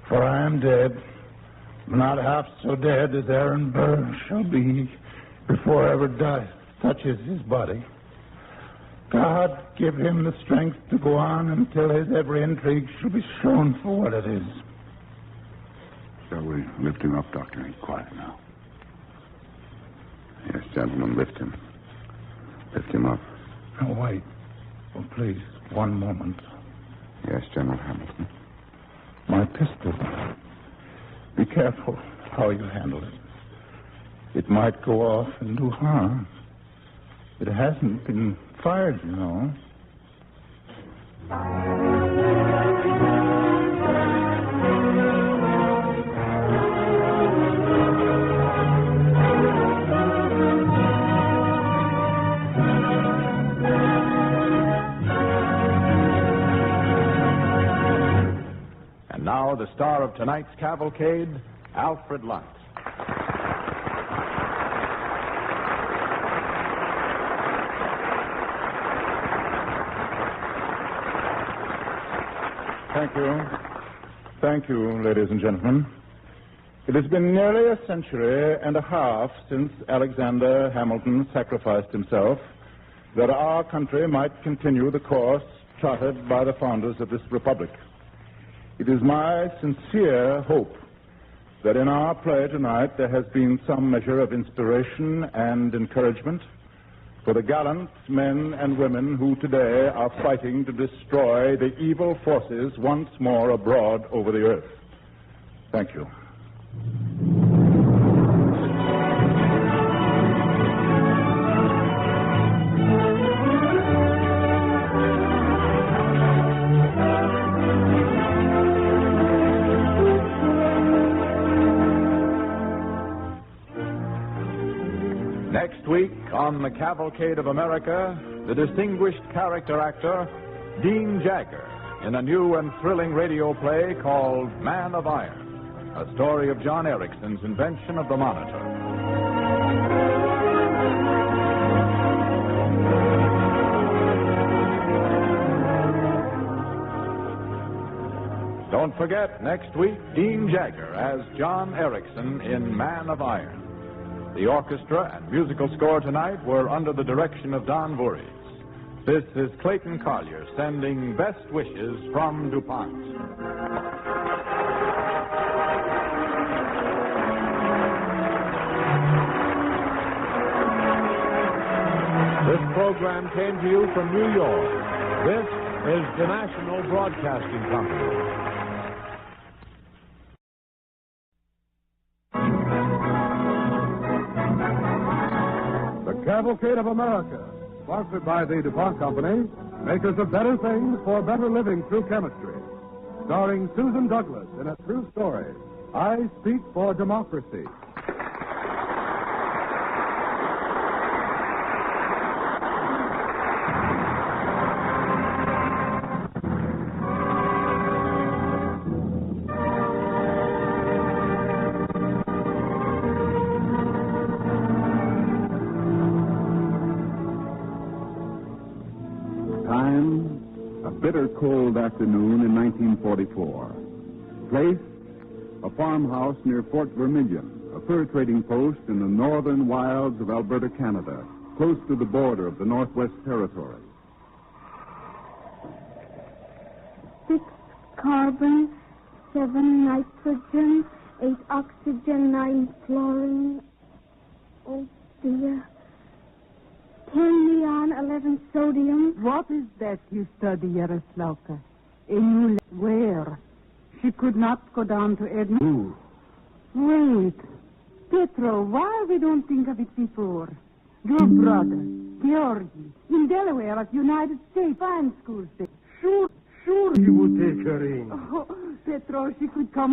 For I am dead, not half so dead as Aaron Burr shall be before ever death touches his body. God give him the strength to go on until his every intrigue shall be shown for what it is. Shall we lift him up, Doctor? He's quiet now. Yes, gentlemen, lift him. Lift him up. Oh, wait. Oh, please, one moment. Yes, General Hamilton. My pistol. Be careful how you handle it. It might go off and do harm. It hasn't been fired, you know. And now, the star of tonight's cavalcade, Alfred Lunt. Thank you. Thank you, ladies and gentlemen. It has been nearly a century and a half since Alexander Hamilton sacrificed himself that our country might continue the course charted by the founders of this republic. It is my sincere hope that in our play tonight there has been some measure of inspiration and encouragement for the gallant men and women who today are fighting to destroy the evil forces once more abroad over the earth. Thank you. Next week on the Cavalcade of America, the distinguished character actor Dean Jagger in a new and thrilling radio play called Man of Iron, a story of John Ericsson's invention of the monitor. Don't forget, next week, Dean Jagger as John Ericsson in Man of Iron. The orchestra and musical score tonight were under the direction of Don Voorhees. This is Clayton Collier sending best wishes from DuPont. This program came to you from New York. This is the National Broadcasting Company. Cavalcade of America, sponsored by the DuPont Company, makers of better things for better living through chemistry. Starring Susan Douglas in a true story, I Speak for Democracy. Bitter cold afternoon in 1944. Place, a farmhouse near Fort Vermilion, a fur trading post in the northern wilds of Alberta, Canada, close to the border of the Northwest Territories. carbon, 7 nitrogen, 8 oxygen, 9 fluorine. Oh, dear. 10 neon, 11 sodium. What is that you study, Yaroslavka? In where? She could not go down to Edmund. Wait. Petro, why we don't think of it before? Your brother, Georgi, in Delaware at United States Fine School. Sure, you would take her in. Oh, Petro, she could come